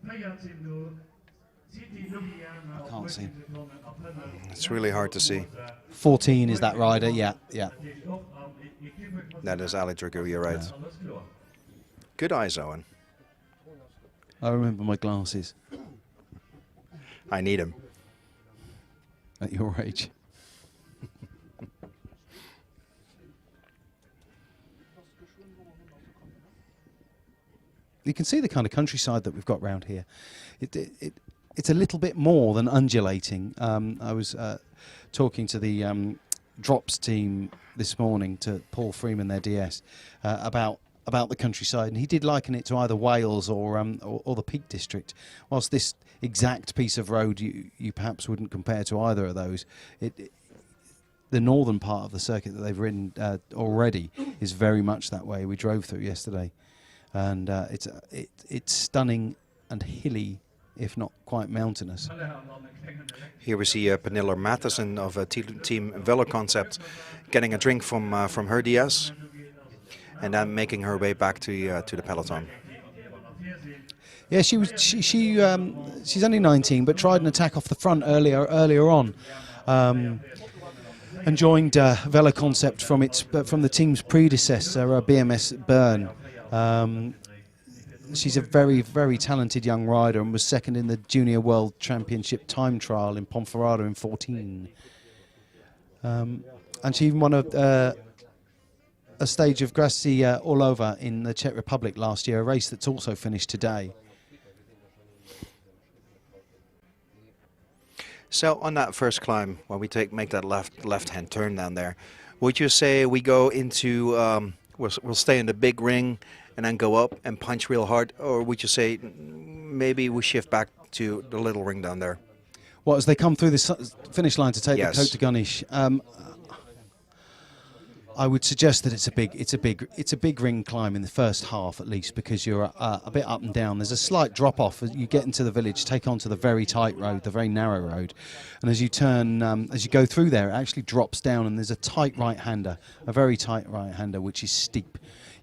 I can't see. It's really hard to see. 14 is that rider, yeah. That is Ali Dragoo, you're right. Good eyes, Owen. I remember my glasses. I need them. At your age. You can see the kind of countryside that we've got round here. It's a little bit more than undulating. I was talking to the Drops team this morning, to Paul Freeman, their DS, about the countryside, and he did liken it to either Wales or the Peak District. Whilst this exact piece of road you perhaps wouldn't compare to either of those, the northern part of the circuit that they've ridden already is very much that way. We drove through yesterday, and it's stunning and hilly, if not quite mountainous. Here we see Pernilla Matheson of Team Velo Concept getting a drink from her DS, and then making her way back to the peloton. Yeah, she's only 19, but tried an attack off the front earlier on, and joined Velo Concept from the team's predecessor, BMS Bern. She's a very, very talented young rider and was second in the Junior World Championship time trial in Ponferrada in 14. And she even won a stage of Gracie Orlova in the Czech Republic last year, a race that's also finished today. So on that first climb, when we make that left-hand turn down there, would you say we go into, we'll stay in the big ring and then go up and punch real hard, or would you say maybe we shift back to the little ring down there? Well, as they come through the finish line to take Yes. the Côte de Garniche, I would suggest that it's a big ring climb in the first half at least, because you're a bit up and down. There's a slight drop off as you get into the village, take onto the very tight road, the very narrow road, and as you turn, as you go through there, it actually drops down, and there's a tight right-hander, a very tight right-hander, which is steep.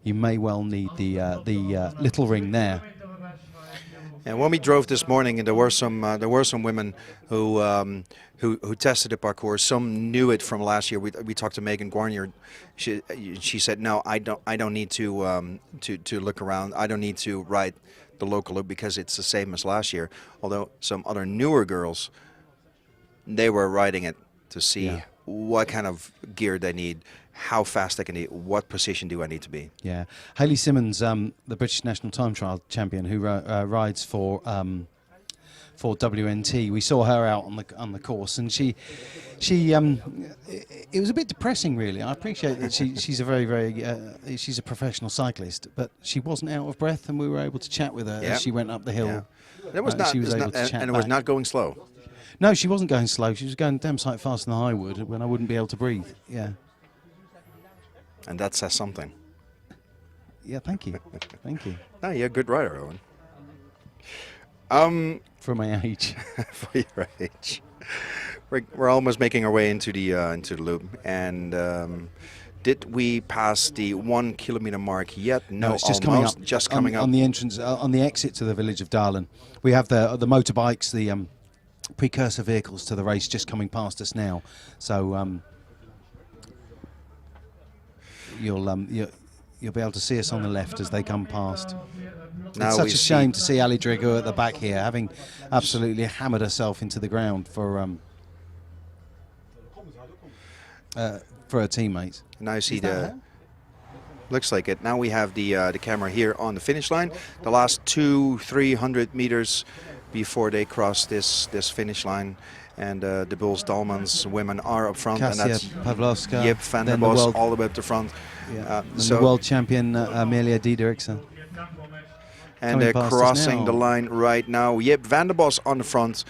You may well need the little ring there. And when we drove this morning, and there were some women who tested the parcours. Some knew it from last year. We talked to Megan Guarnier. She said, no, I don't need to look around. I don't need to ride the local loop because it's the same as last year. Although some other newer girls, they were riding it to see what kind of gear they need, how fast they can do, what position do I need to be. Yeah, Hayley Simmons, the British National Time Trial champion, who rides for WNT. We saw her out on the course, and she it was a bit depressing, really. I appreciate that she's a very she's a professional cyclist, but she wasn't out of breath, and we were able to chat with her as she went up the hill. Yeah. It was not, she was able to chat and it was not going slow. No, she wasn't going slow. She was going damn sight faster than I would, when I wouldn't be able to breathe. Yeah. And that says something. Yeah, thank you. Thank you. No, you're a good rider, Owen. For my age. For your age. We're almost making our way into the loop. And did we pass the 1 kilometer mark yet? No, it's just coming up. Just coming up. On the entrance, on the exit to the village of Darlan. We have the motorbikes, the precursor vehicles to the race, just coming past us now. So you'll be able to see us on the left as they come past. Now it's such a shame to see Ali Dragoo at the back here, having absolutely hammered herself into the ground for her teammates. Now you see looks like it. Now we have the camera here on the finish line. The last 200-300 meters before they cross this finish line. And the Bulls Dalmans women are up front, Kasia and that's Pavlovska, Jip van der Bos all the way up the front. Yeah. So the world champion Amelia Diederiksen. And they're crossing the line right now. Jip van der Bos on the front.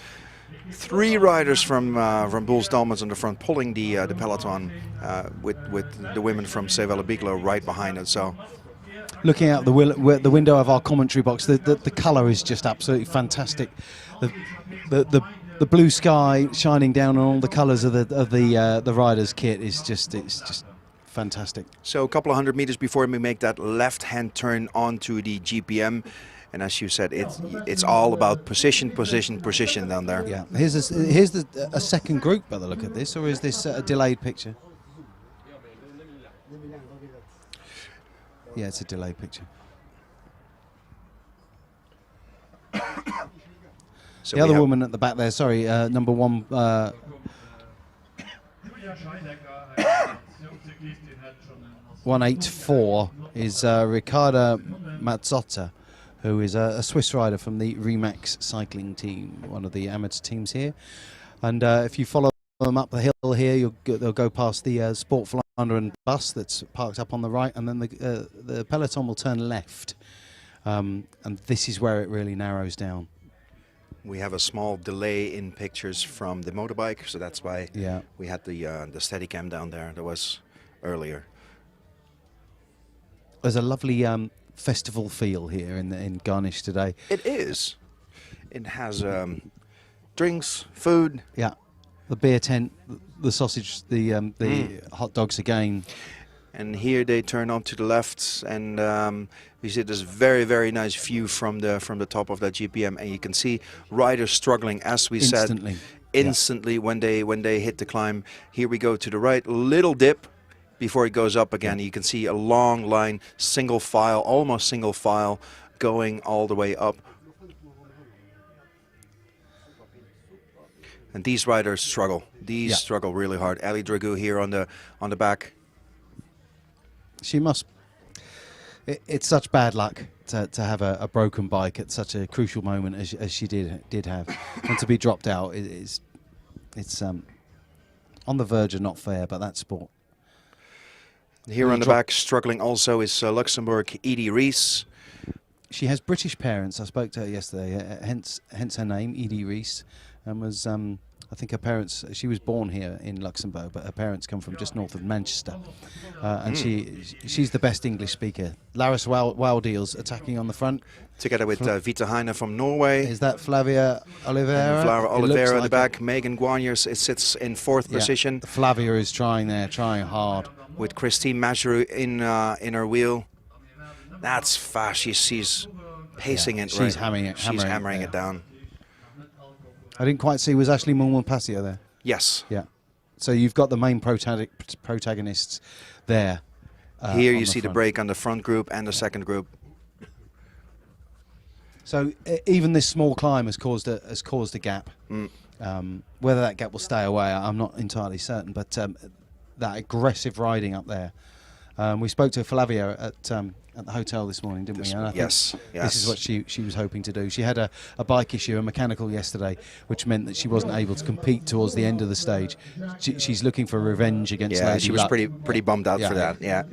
3 riders from Bulls Dalmans on the front, pulling the peloton with the women from Sevella Biglo right behind it. So, looking out the window of our commentary box, the colour is just absolutely fantastic. The blue sky shining down on all the colours of the riders' kit is just fantastic. So a couple of 100 meters before we make that left-hand turn onto the GPM, And as you said, it's all about position, position, position down there. Yeah. Here's a second group by the look of this, or is this a delayed picture? Yeah, it's a delayed picture. So The we other have- woman at the back there, sorry, number 184 is Ricarda Mazzotta, who is a Swiss rider from the Remax cycling team, one of the amateur teams here. And if you follow them up the hill here, they'll go past the Sport Flandern bus that's parked up on the right, and then the peloton will turn left. And this is where it really narrows down. We have a small delay in pictures from the motorbike, so that's why we had the Steadicam down there. That was earlier. There's a lovely festival feel here in Garnish today. It is. It has drinks, food. Yeah, the beer tent, the sausage, the hot dogs again. And here they turn on to the left, and we see this very, very nice view from the top of that GPM, and you can see riders struggling, as we Instantly. said, instantly when they hit the climb. Here we go to the right, little dip before it goes up again. You can see a long line, single file, almost single file, going all the way up. And these riders struggle. These struggle really hard. Ali Dragou here on the back. She must. It's such bad luck to have a broken bike at such a crucial moment as she did have, and to be dropped out it's on the verge of not fair, but that's sport. Here on the back, struggling also, is Luxembourg Edie Rees. She has British parents. I spoke to her yesterday, hence her name, Edie Rees, and was. I think her parents, she was born here in Luxembourg, but her parents come from just north of Manchester. And she's the best English speaker. Laris Wildeels attacking on the front. Together with Vita Heine from Norway. Is that Flavia Oliveira? Flavia Oliveira at the like back. Megan Guarnier sits in fourth position. Flavia is trying hard. With Christine Majerou in her wheel. That's fast. She's pacing it. She's right. hammering it down. I didn't quite see, was Ashley Moulman-Passio there? Yes. Yeah. So you've got the main protagonists there. Here you see the break on the front group and the second group. So even this small climb has caused a gap. Whether that gap will stay away, I'm not entirely certain. But that aggressive riding up there. We spoke to Flavia at the hotel this morning, didn't we? And I think yes. This is what she was hoping to do. She had a bike issue, a mechanical yesterday, which meant that she wasn't able to compete towards the end of the stage. She's looking for revenge against Lady she was Luck. pretty bummed out for that. Yeah,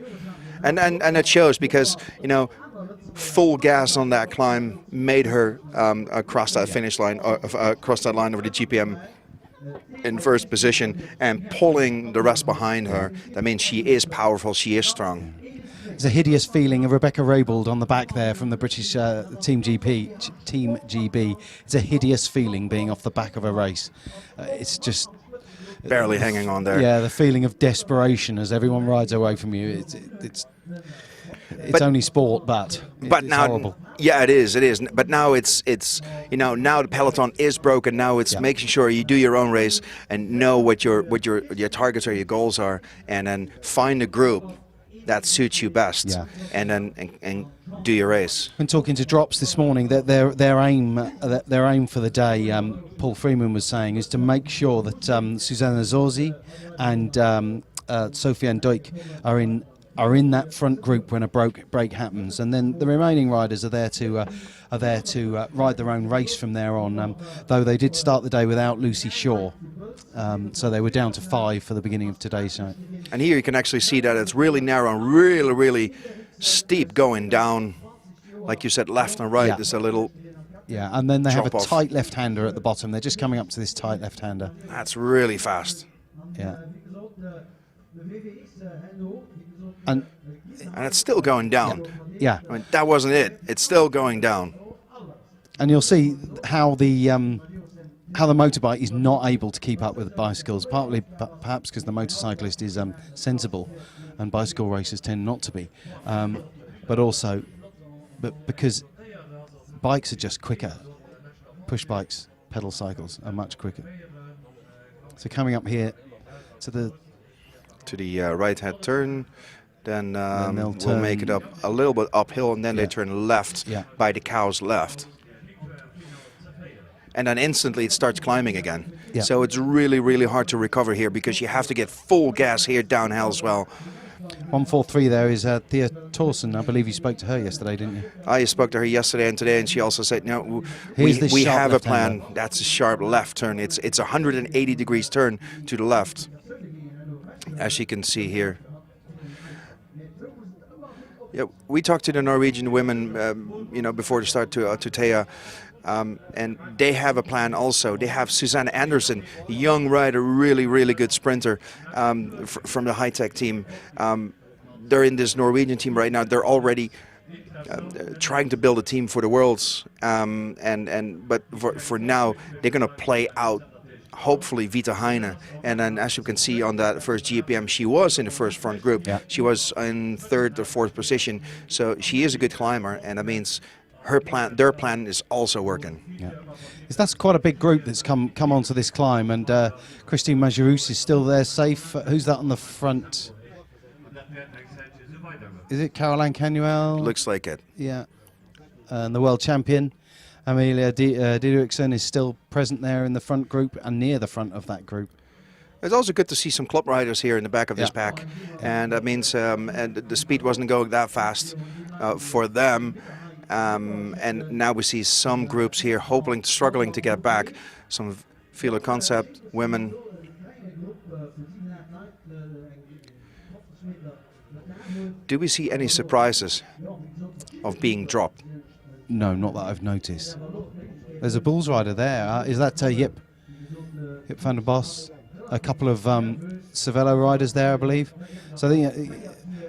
and it shows because full gas on that climb made her across that finish line, across that line over the GPM in first position, and pulling the rest behind her. That means she is powerful. She is strong. It's a hideous feeling of Rebecca Raybould on the back there from the British Team GB. It's a hideous feeling being off the back of a race. It's just barely hanging on there. Yeah, the feeling of desperation as everyone rides away from you. It's only sport, but it's now, horrible. Yeah, it is. But now it's now the peloton is broken. Now it's making sure you do your own race and know what your targets or your goals are, and then find a group that suits you best, and then do your race. When talking to Drops this morning, that their aim for the day, Paul Freeman was saying, is to make sure that Susanna Zorzi and Sofiane Duik are in that front group when a break happens, and then the remaining riders are there to ride their own race from there on. Though they did start the day without Lucy Shaw, so they were down to 5 for the beginning of today's show. And here you can actually see that it's really narrow and really, really steep going down. Like you said, left and right. There's a little and then they have a drop-off. tight left-hander at the bottom. They're just coming up to this tight left-hander. That's really fast. Yeah. And it's still going down. Yeah. I mean, that wasn't it. It's still going down. And you'll see how the motorbike is not able to keep up with the bicycles, partly perhaps because the motorcyclist is sensible and bicycle racers tend not to be, but also because bikes are just quicker. Push bikes, pedal cycles are much quicker. So coming up here to the right-hand turn, then they'll we'll make it turn- up a little bit uphill, and then Yeah. they turn left Yeah. by the cow's left. And then instantly it starts climbing again. Yeah. So it's really, really hard to recover here because you have to get full gas here downhill as well. 143 there is Thea Torsen. I believe you spoke to her yesterday, didn't you? I spoke to her yesterday and today, and she also said, "No, Here's this we sharp have a plan. left-hander. That's a sharp left turn. It's a 180 degrees turn to the left, as you can see here." Yeah, we talked to the Norwegian women, before the start to Thea. And they have a plan also. They have Susanne Andersen, a young rider, really, really good sprinter from the high-tech team. They're in this Norwegian team right now. They're already trying to build a team for the Worlds. But for now, they're going to play out, hopefully, Vita Heine. And then, as you can see on that first GPM, she was in the first front group. Yeah. She was in 3rd or 4th position. So she is a good climber, and that means their plan is also working. Yeah, that's quite a big group that's come onto this climb, and Christine Majerus is still there, safe. Who's that on the front? Is it Caroline Canuel? Looks like it. Yeah, and the world champion Amelia Didriksen is still present there in the front group and near the front of that group. It's also good to see some club riders here in the back of this Yeah. pack, and that means and the speed wasn't going that fast for them. And now we see some groups here struggling to get back. Some Feel Concept women. Do we see any surprises of being dropped? No, not that I've noticed. There's a Bulls rider there. Is that Jip van der Bos? A couple of Cervelo riders there, I believe. So I think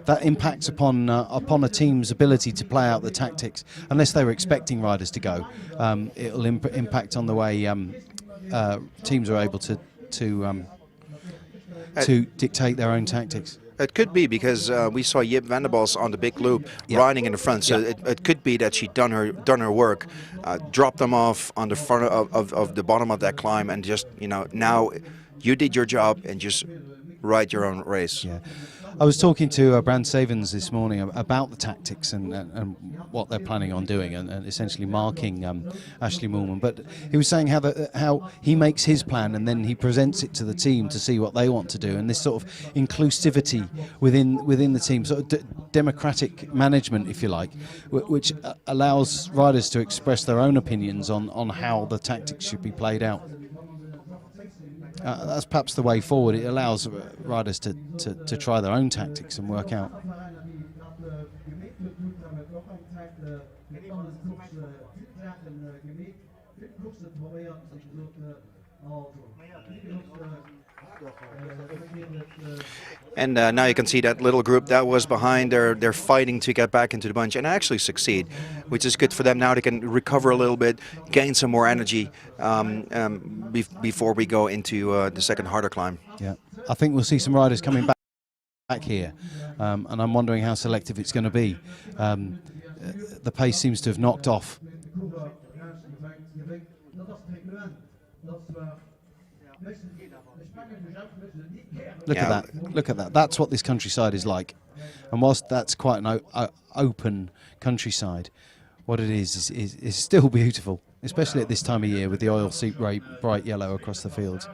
that impacts upon a team's ability to play out the tactics. Unless they were expecting riders to go, it'll impact on the way teams are able to dictate their own tactics. It could be because we saw Jip van der Bos on the big loop Yeah. riding in the front, so Yeah. it could be that she'd done her work, dropped them off on the front of the bottom of that climb, and just now you did your job and just ride your own race. Yeah, I was talking to Brand Savens this morning about the tactics and what they're planning on doing, and essentially marking Ashley Moolman. But he was saying how he makes his plan and then he presents it to the team to see what they want to do, and this sort of inclusivity within the team, sort of democratic management, if you like, which allows riders to express their own opinions on how the tactics should be played out. That's perhaps the way forward. It allows riders to try their own tactics and work out. And now you can see that little group that was behind. They're fighting to get back into the bunch and actually succeed, which is good for them. Now they can recover a little bit, gain some more energy before we go into the second harder climb. Yeah, I think we'll see some riders coming back here, and I'm wondering how selective it's going to be. The pace seems to have knocked off. Look at that. Look at that. That's what this countryside is like. And whilst that's quite an open countryside, what it is still beautiful, especially at this time of year with the oil seep bright yellow across the fields.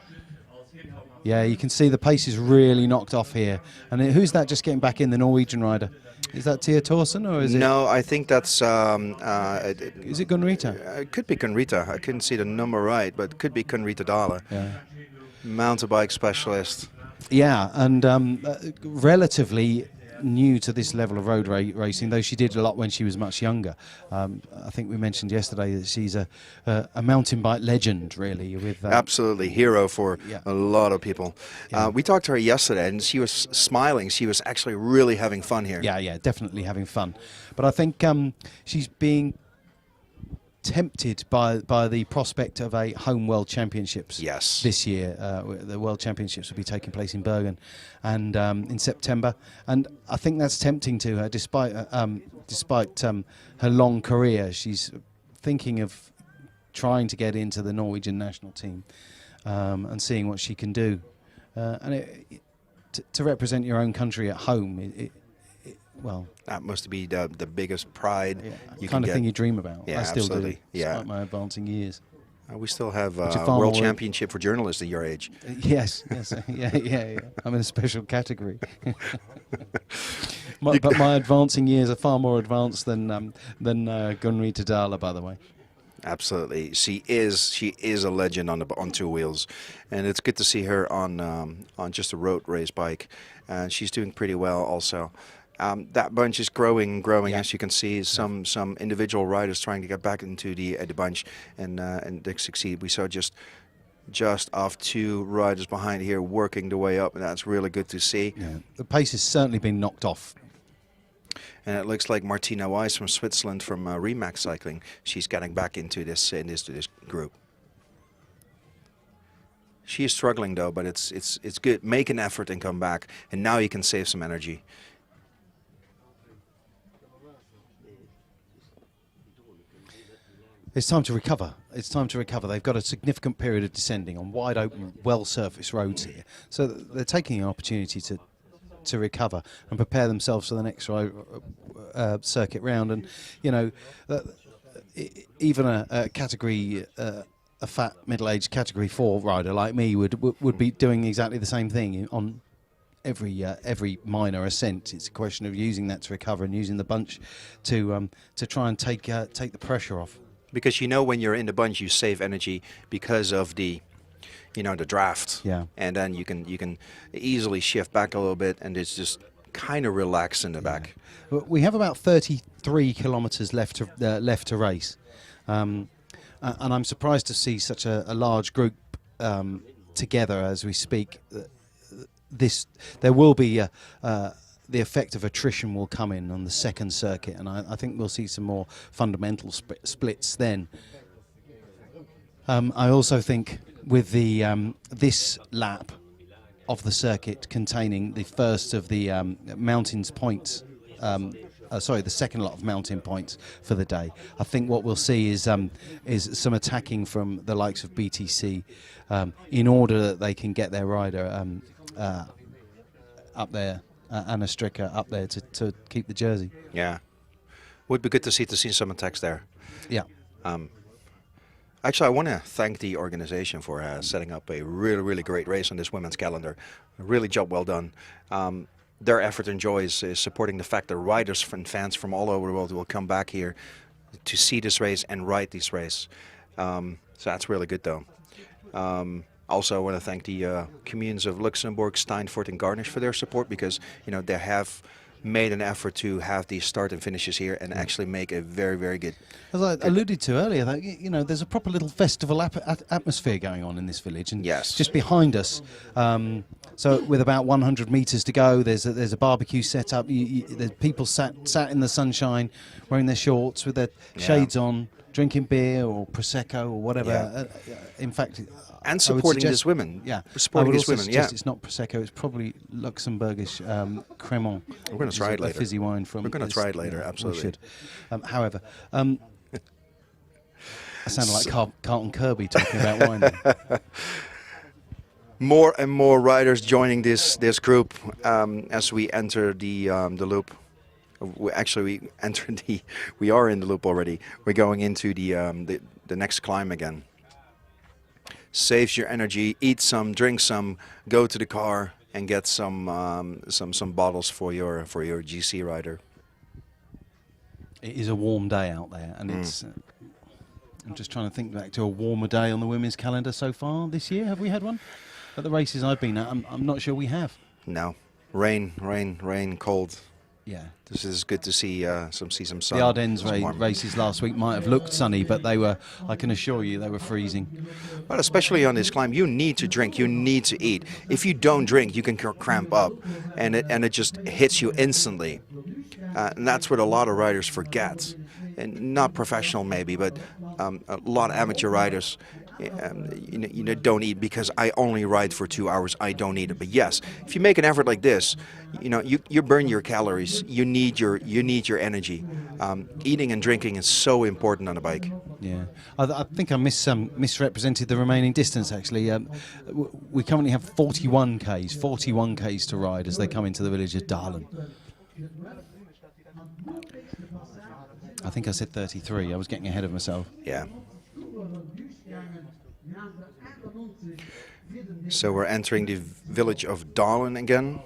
Yeah, you can see the pace is really knocked off here. And who's that just getting back in, the Norwegian rider? Is that Thea Torsen or is it? No, I think that's... is it Gunrita? It could be Gunrita. I couldn't see the number right, but it could be Gunrita Dahle. Yeah. Mountain bike specialist. Yeah, and relatively new to this level of road racing, though she did a lot when she was much younger. I think we mentioned yesterday that she's a mountain bike legend, really. With absolutely hero for a lot of people. Yeah. We talked to her yesterday, and she was smiling. She was actually really having fun here. Yeah, definitely having fun. But I think she's being tempted by the prospect of a home World Championships this year. The World Championships will be taking place in Bergen and in September, and I think that's tempting to her despite her long career. She's thinking of trying to get into the Norwegian national team and seeing what she can do. To represent your own country at home, well, that must be the biggest pride you kind can of thing get. you dream about. Yeah, I still absolutely. do, Yeah. despite my advancing years. We still have Which are a far world more- championship for journalists at your age. Yes, yeah. I'm in a special category. But my advancing years are far more advanced than Gunri Tadala, by the way. Absolutely, she is a legend on two wheels, and it's good to see her on just a road race bike, and she's doing pretty well also. That bunch is growing, Yeah. as you can see. Some individual riders trying to get back into the bunch, and they succeed. We saw just off 2 riders behind here working the way up, and that's really good to see. Yeah, the pace has certainly been knocked off. And it looks like Martina Weiss from Switzerland from Remax Cycling. She's getting back into this group. She is struggling though, but it's good. Make an effort and come back, and now you can save some energy. It's time to recover. It's time to recover. They've got a significant period of descending on wide open, well-surfaced roads here. So they're taking an opportunity to recover and prepare themselves for the next circuit round. And, you know, even a category, a fat, middle-aged Category 4 rider like me would be doing exactly the same thing on every minor ascent. It's a question of using that to recover and using the bunch to try and take the pressure off. Because you know when you're in the bunch, you save energy because of the draft. Yeah. And then you can easily shift back a little bit, and it's just kind of relaxed in the back. We have about 33 kilometres left to race, and I'm surprised to see such a large group together as we speak. There will be the effect of attrition will come in on the second circuit, and I think we'll see some more fundamental splits then. I also think with the this lap of the circuit containing the first of the mountains points, the second lot of mountain points for the day, I think what we'll see is some attacking from the likes of BTC in order that they can get their rider up there. Anna Stricker up there to keep the jersey. Yeah, would be good to see some attacks there. Yeah. Actually, I want to thank the organization for setting up a really great race on this women's calendar. Really job well done. Their effort and joy is supporting the fact that riders and fans from all over the world will come back here to see this race and ride this race. So that's really good though. Also, I want to thank the communes of Luxembourg, Steinfurt, and Garnish for their support, because they have made an effort to have these start and finishes here and actually make a very good. As I alluded to earlier, that, there's a proper little festival atmosphere going on in this village, and Yes. just behind us. So with about 100 metres to go, there's a barbecue set up. There's people sat in the sunshine, wearing their shorts with their shades on, drinking beer or prosecco or whatever. Yeah. In fact. And supporting these women. Yeah, supporting these women. Yeah, it's not prosecco. It's probably Luxembourgish Cremant. We're going to try it later. A fizzy wine from. We're going to try it later. Absolutely. We should. However, I sounded like Carlton Kirby talking about wine. Then. More and more riders joining this group as we enter the loop. We are in the loop already. We're going into the next climb again. Saves your energy. Eat some, drink some, go to the car and get some bottles for your GC rider. It is a warm day out there, and it's. I'm just trying to think back to a warmer day on the women's calendar so far this year. Have we had one? At the races I've been at, I'm not sure we have. No, rain, cold. Yeah. This is good to see some sun. The Ardennes races last week might have looked sunny, but they were, I can assure you, they were freezing. But especially on this climb, you need to drink, you need to eat. If you don't drink, you can cramp up, and it just hits you instantly. And that's what a lot of riders forget. And not professional maybe, but a lot of amateur riders, don't eat because I only ride for 2 hours. I don't eat it. But yes, if you make an effort like this, you burn your calories. You need your energy. Eating and drinking is so important on a bike. Yeah, I think I misrepresented the remaining distance. Actually, we currently have 41 k's to ride as they come into the village of Dahlen. I think I said 33. I was getting ahead of myself. Yeah. So we're entering the village of Dahlen again.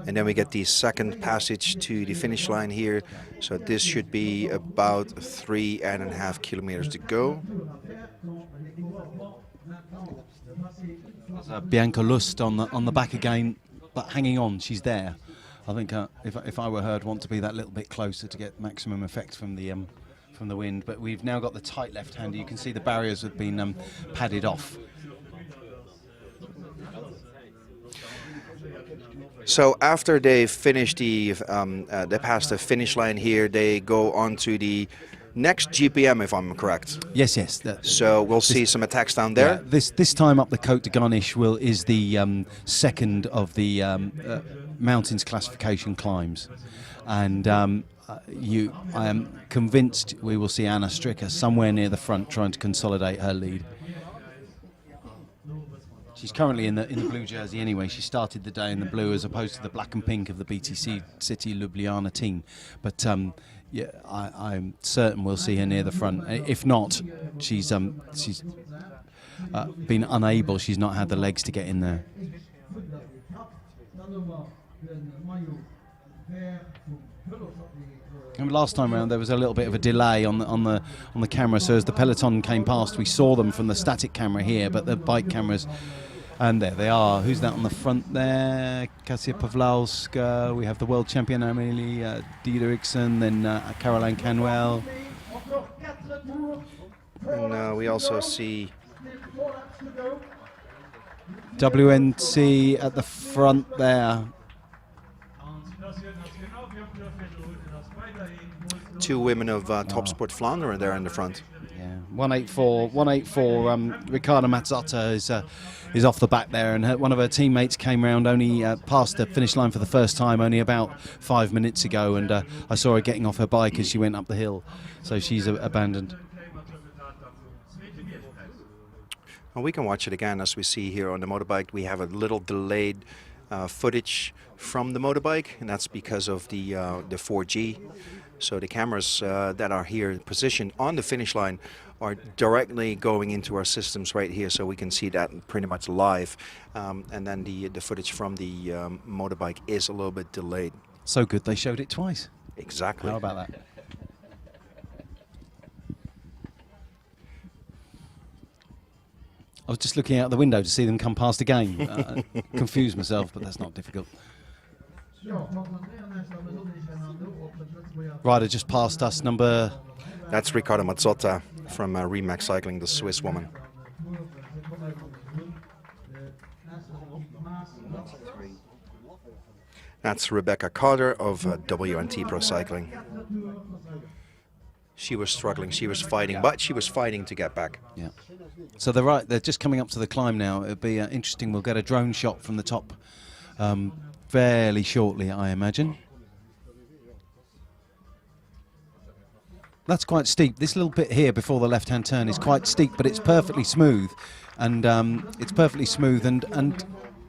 And then we get the second passage to the finish line here. So this should be about 3.5 kilometers to go. Bianca Lust on the back again, but hanging on, she's there. I think if I were her, I'd want to be that little bit closer to get maximum effect from the wind. But we've now got the tight left-hander. You can see the barriers have been padded off. So after they finish they pass the finish line here, they go on to the next GPM, if I'm correct. Yes. So we'll see some attacks down there. Yeah, this time up the Côte de Garniche is the second of the mountains classification climbs, and I am convinced we will see Anna Stricker somewhere near the front trying to consolidate her lead. She's currently in the blue jersey anyway. She started the day in the blue as opposed to the black and pink of the BTC City Ljubljana team. But yeah, I'm certain we'll see her near the front. If not, she's been unable. She's not had the legs to get in there. And last time round there was a little bit of a delay on the camera, so as the peloton came past we saw them from the static camera here, but the bike cameras, and there they are. Who's that on the front there? Kasia Pawlowska, we have the world champion Amelie Diederiksen, then Caroline Canwell. And we also see WNT at the front there. two women of Top Sport Vlaanderen there in the front. Yeah, 184. Ricardo Mazzotta is off the back there, and one of her teammates came round only past the finish line for the first time only about 5 minutes ago, and I saw her getting off her bike as she went up the hill, so she's abandoned. Well, we can watch it again as we see here on the motorbike. We have a little delayed footage from the motorbike, and that's because of the 4G. So the cameras that are here positioned on the finish line are directly going into our systems right here, so we can see that pretty much live. And then the footage from the motorbike is a little bit delayed. So good they showed it twice. Exactly. How about that? I was just looking out the window to see them come past again. Confused myself, but that's not difficult. Rider just passed us, number... That's Ricardo Mazzotta from Remax Cycling, the Swiss woman. That's Rebecca Carter of WNT Pro Cycling. She was struggling, she was fighting, but she was fighting to get back. Yeah. So they're just coming up to the climb now. It'll be interesting. We'll get a drone shot from the top fairly shortly, I imagine. That's quite steep. This little bit here before the left-hand turn is quite steep, but it's perfectly smooth, and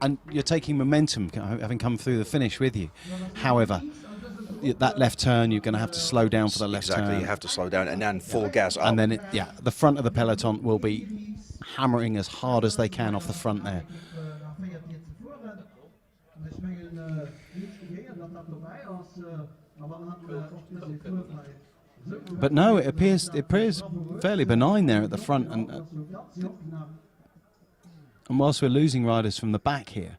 and you're taking momentum, having come through the finish with you. However, that left turn, you're going to have to slow down for the left turn. Exactly, you have to slow down and then full gas up. And then, the front of the peloton will be hammering as hard as they can off the front there. But no, it appears fairly benign there at the front, and whilst we're losing riders from the back here.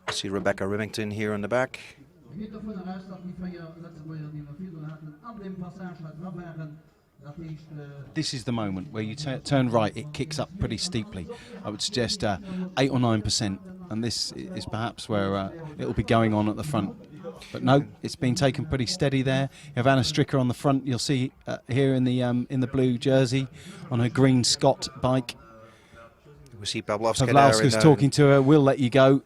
I see Rebecca Remington here on the back. This is the moment where you turn right, it kicks up pretty steeply. I would suggest 8 or 9%. and this is perhaps where it'll be going on at the front. But no, it's been taken pretty steady there. You have Anna Stricker on the front. You'll see here in the blue jersey on her green Scott bike. We see Pavlovska Pavlovska's talking to her. We'll let you go.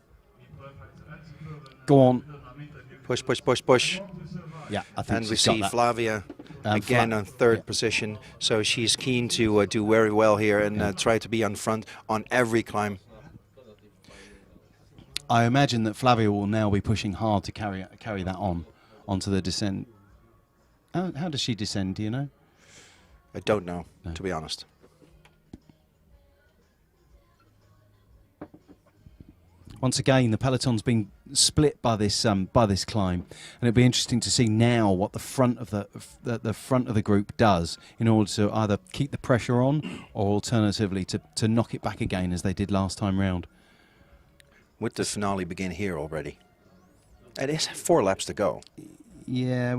Go on. Push, push, push, push. Yeah, I think. And we see Flavia again on third position. So she's keen to do very well here and try to be on front on every climb. I imagine that Flavia will now be pushing hard to carry that onto the descent. How does she descend? Do you know? I don't know, to be honest. Once again, the peloton's been split by this climb, and it'll be interesting to see now what the front of the front of the group does in order to either keep the pressure on or alternatively to knock it back again as they did last time round. Would the finale begin here already? It is 4 laps to go. Yeah,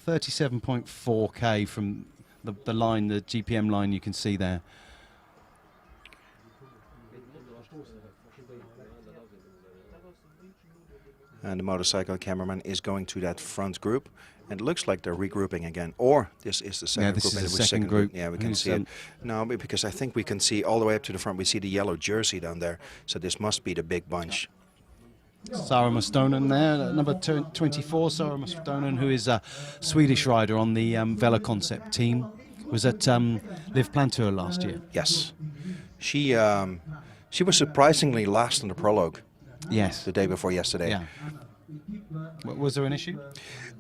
37.4k from the line, the GPM line you can see there. And the motorcycle cameraman is going to that front group. And it looks like they're regrouping again. Or this is the second group. Yeah, this is the second group. Yeah, we can see it. No, because I think we can see all the way up to the front. We see the yellow jersey down there. So this must be the big bunch. Sarah Mustonen there, number 24. Sarah Mustonen, who is a Swedish rider on the Vela Concept team. Was at Liv Plantur last year. Yes. She was surprisingly last in the prologue. Yes. The day before yesterday. Yeah. Was there an issue?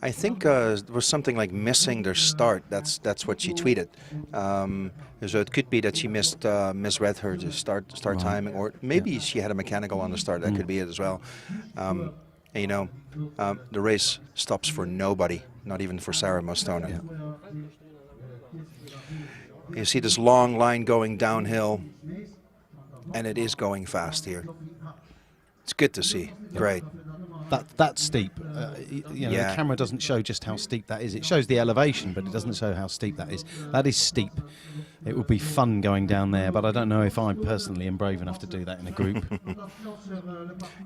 I think there was something like missing their start. That's what she tweeted. So it could be that she misread her start timing, or maybe she had a mechanical on the start. That could be it as well. And, you know, the race stops for nobody, not even for Sarah Mustonen. Yeah. You see this long line going downhill, and it is going fast here. It's good to see. Great. That's steep. You know, the camera doesn't show just how steep that is. It shows the elevation, but it doesn't show how steep that is. That is steep. It would be fun going down there, but I don't know if I personally am brave enough to do that in a group.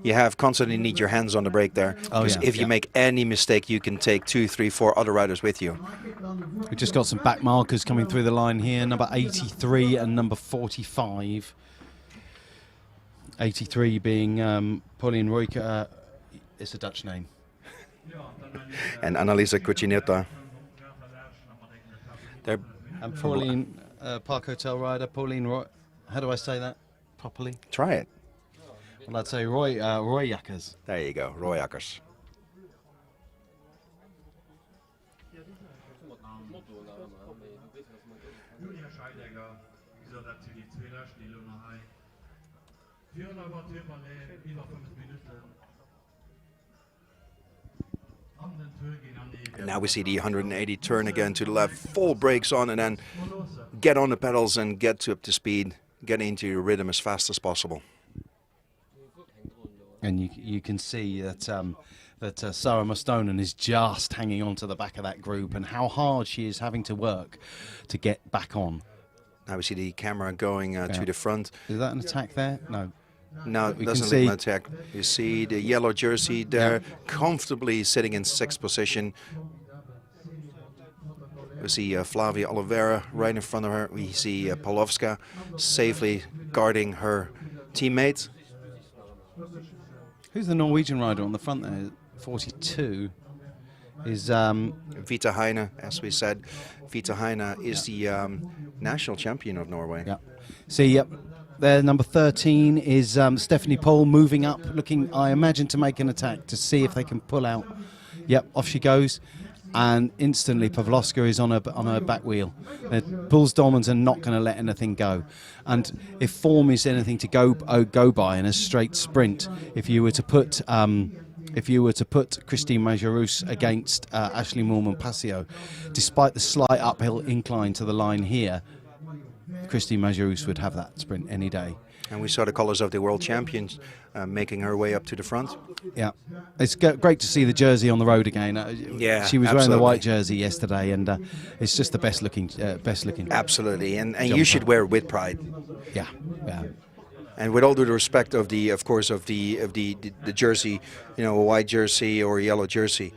You have constantly need your hands on the brake there. Because if you make any mistake, you can take 2, 3, 4 other riders with you. We've just got some back markers coming through the line here. Number 83 and number 45. 83 being Pauline Royker. It's a Dutch name. And Annalisa Cucinetta. And Pauline, Park Hotel rider, Pauline Roy. How do I say that properly? Try it. Well, I'd say Roy Jackers. There you go, Roy Jackers. And now we see the 180 turn again to the left, full brakes on, and then get on the pedals and get up to speed, get into your rhythm as fast as possible. And you can see that Sarah Mustonen is just hanging on to the back of that group, and how hard she is having to work to get back on. Now we see the camera going to the front. Is that an attack there? No. No, it doesn't look like an attack. You see the yellow jersey there, comfortably sitting in 6th position. We see Flavia Oliveira right in front of her. We see Pavlovska safely guarding her teammate. Who's the Norwegian rider on the front there? 42 is Vita Heine, as we said. Vita Heine is the national champion of Norway. Yeah. See, there, number 13 is Stephanie Pohl moving up, looking, I imagine, to make an attack to see if they can pull out. Yep, off she goes, and instantly Pavlovska is on her back wheel. Bulls Dolmans are not going to let anything go, and if form is anything to go by in a straight sprint, if you were to put Christine Majerus against Ashley Moolman-Passio, despite the slight uphill incline to the line here, Christine Majerus would have that sprint any day. And we saw the colours of the world champions making her way up to the front. Yeah, it's great to see the jersey on the road again. She was wearing the white jersey yesterday, and it's just the best looking. Absolutely, and you should wear it with pride. Yeah, yeah. And with all due respect of the, of course, of the jersey, you know, a white jersey or a yellow jersey,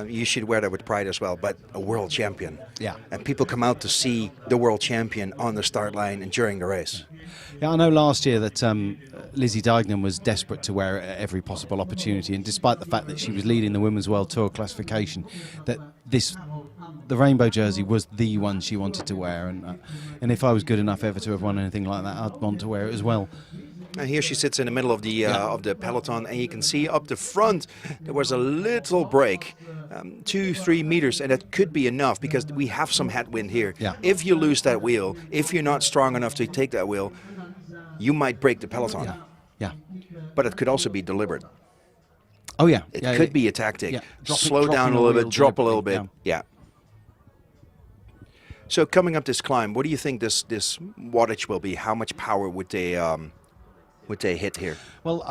you should wear that with pride as well. But a world champion, Yeah. and people come out to see the world champion on the start line and during the race. Yeah, I know last year that Lizzie Deignan was desperate to wear it at every possible opportunity, and despite the fact that she was leading the Women's World Tour classification, that the rainbow jersey was the one she wanted to wear, and if I was good enough ever to have won anything like that, I'd want to wear it as well. And here she sits in the middle of the peloton, and you can see up the front there was a little break, 2-3 meters, and that could be enough because we have some headwind here. Yeah. If you lose that wheel, if you're not strong enough to take that wheel, you might break the peloton. Yeah, yeah. But it could also be deliberate. Oh yeah, It could be a tactic. Yeah. Slow down a little bit, drop a little bit. Yeah. So coming up this climb, what do you think this wattage will be? How much power would they hit here? Well,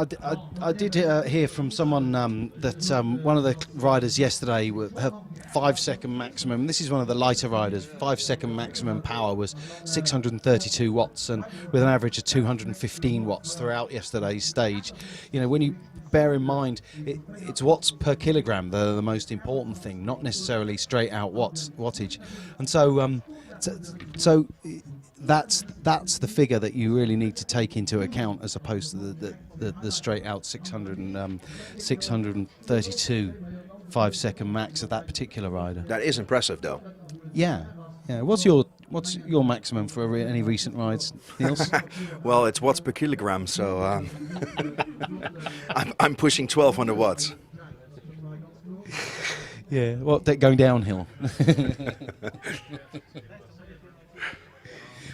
I did hear from someone that one of the riders yesterday, her 5-second maximum, this is one of the lighter riders, 5-second maximum power was 632 watts, and with an average of 215 watts throughout yesterday's stage. You know, when you bear in mind it's watts per kilogram, the most important thing, not necessarily straight out wattage. And so that's the figure that you really need to take into account, as opposed to the straight out 632 5-second max of that particular rider. That is impressive, though. Yeah. What's your maximum for any recent rides, Niels? Well, it's watts per kilogram, so I'm pushing 1,200 watts. Yeah. Well, they're going downhill.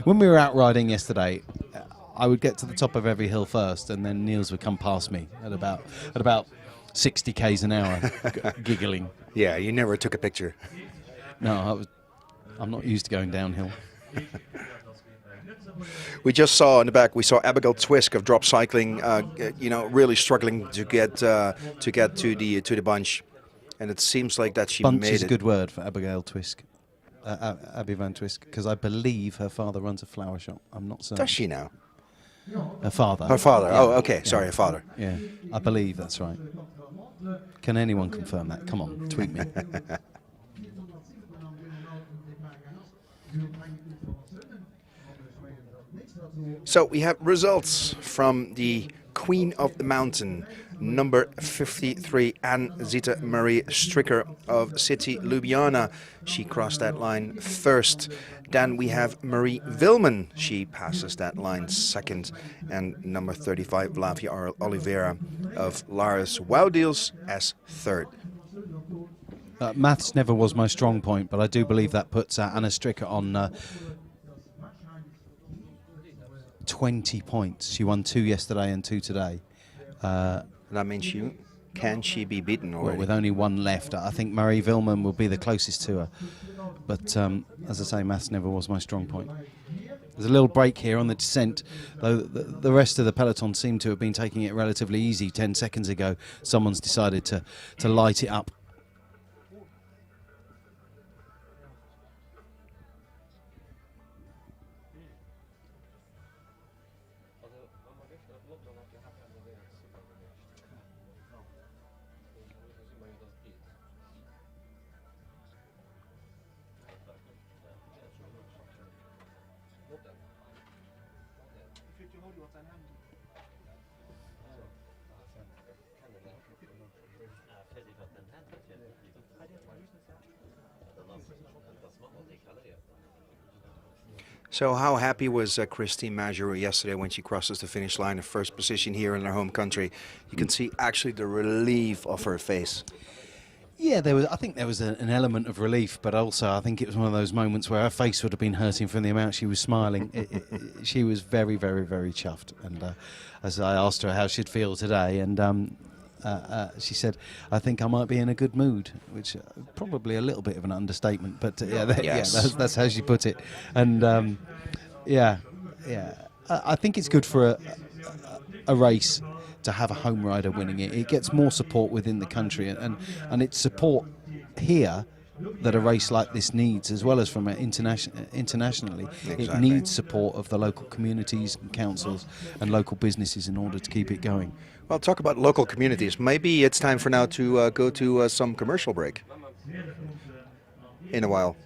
When we were out riding yesterday, I would get to the top of every hill first, and then Niels would come past me at about 60 k's an hour, giggling. Yeah, you never took a picture. No, I'm not used to going downhill. We just saw in the back, we saw Abigail Twisk of Drop Cycling, really struggling to get to the bunch, and it seems like that she Bunch made is it. a good word for Abigail Twisk. Abby Van Twisk, because I believe her father runs a flower shop. I'm not certain. Does she now? Her father. Her father. Yeah. Oh, okay. Sorry, her father. Yeah, I believe that's right. Can anyone confirm that? Come on, tweet me. So we have results from the Queen of the Mountain, number 53, Anne-Zita Marie Stricker of City Ljubljana. She crossed that line first. Then we have Marie Vilman. She passes that line second. And number 35, Flavia Oliveira of Lars Woudils as third. Maths never was my strong point, but I do believe that puts Anna Stricker on 20 points. She won 2 yesterday and 2 today. That means can she be beaten already? Well, with only 1 left, I think Marie Vilman will be the closest to her. But as I say, maths never was my strong point. There's a little break here on the descent, though the rest of the peloton seemed to have been taking it relatively easy. 10 seconds ago, someone's decided to light it up. So how happy was Christine Majerou yesterday when she crosses the finish line in first position here in her home country? You can see actually the relief of her face. Yeah, I think there was an element of relief, but also I think it was one of those moments where her face would have been hurting from the amount she was smiling. She was very, very, very chuffed. And as I asked her how she'd feel today, and she said, "I think I might be in a good mood," which probably a little bit of an understatement, but that's how she put it. And I think it's good for a race to have a home rider winning it. It gets more support within the country, and its support here that a race like this needs, as well as from internationally. Exactly. It needs support of the local communities and councils and local businesses in order to keep it going. Well, talk about local communities. Maybe it's time for now to go to some commercial break in a while.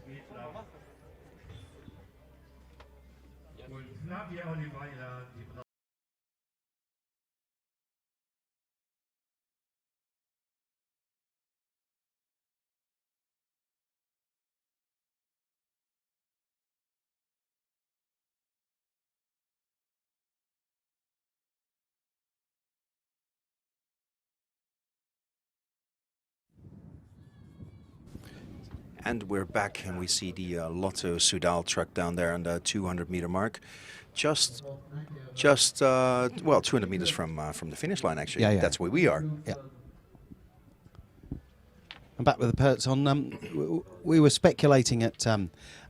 And we're back, and we see the Lotto Soudal truck down there on the 200-meter mark, just 200 meters from the finish line. Actually, Yeah. That's where we are. Yeah. I'm back with the peloton. We were speculating at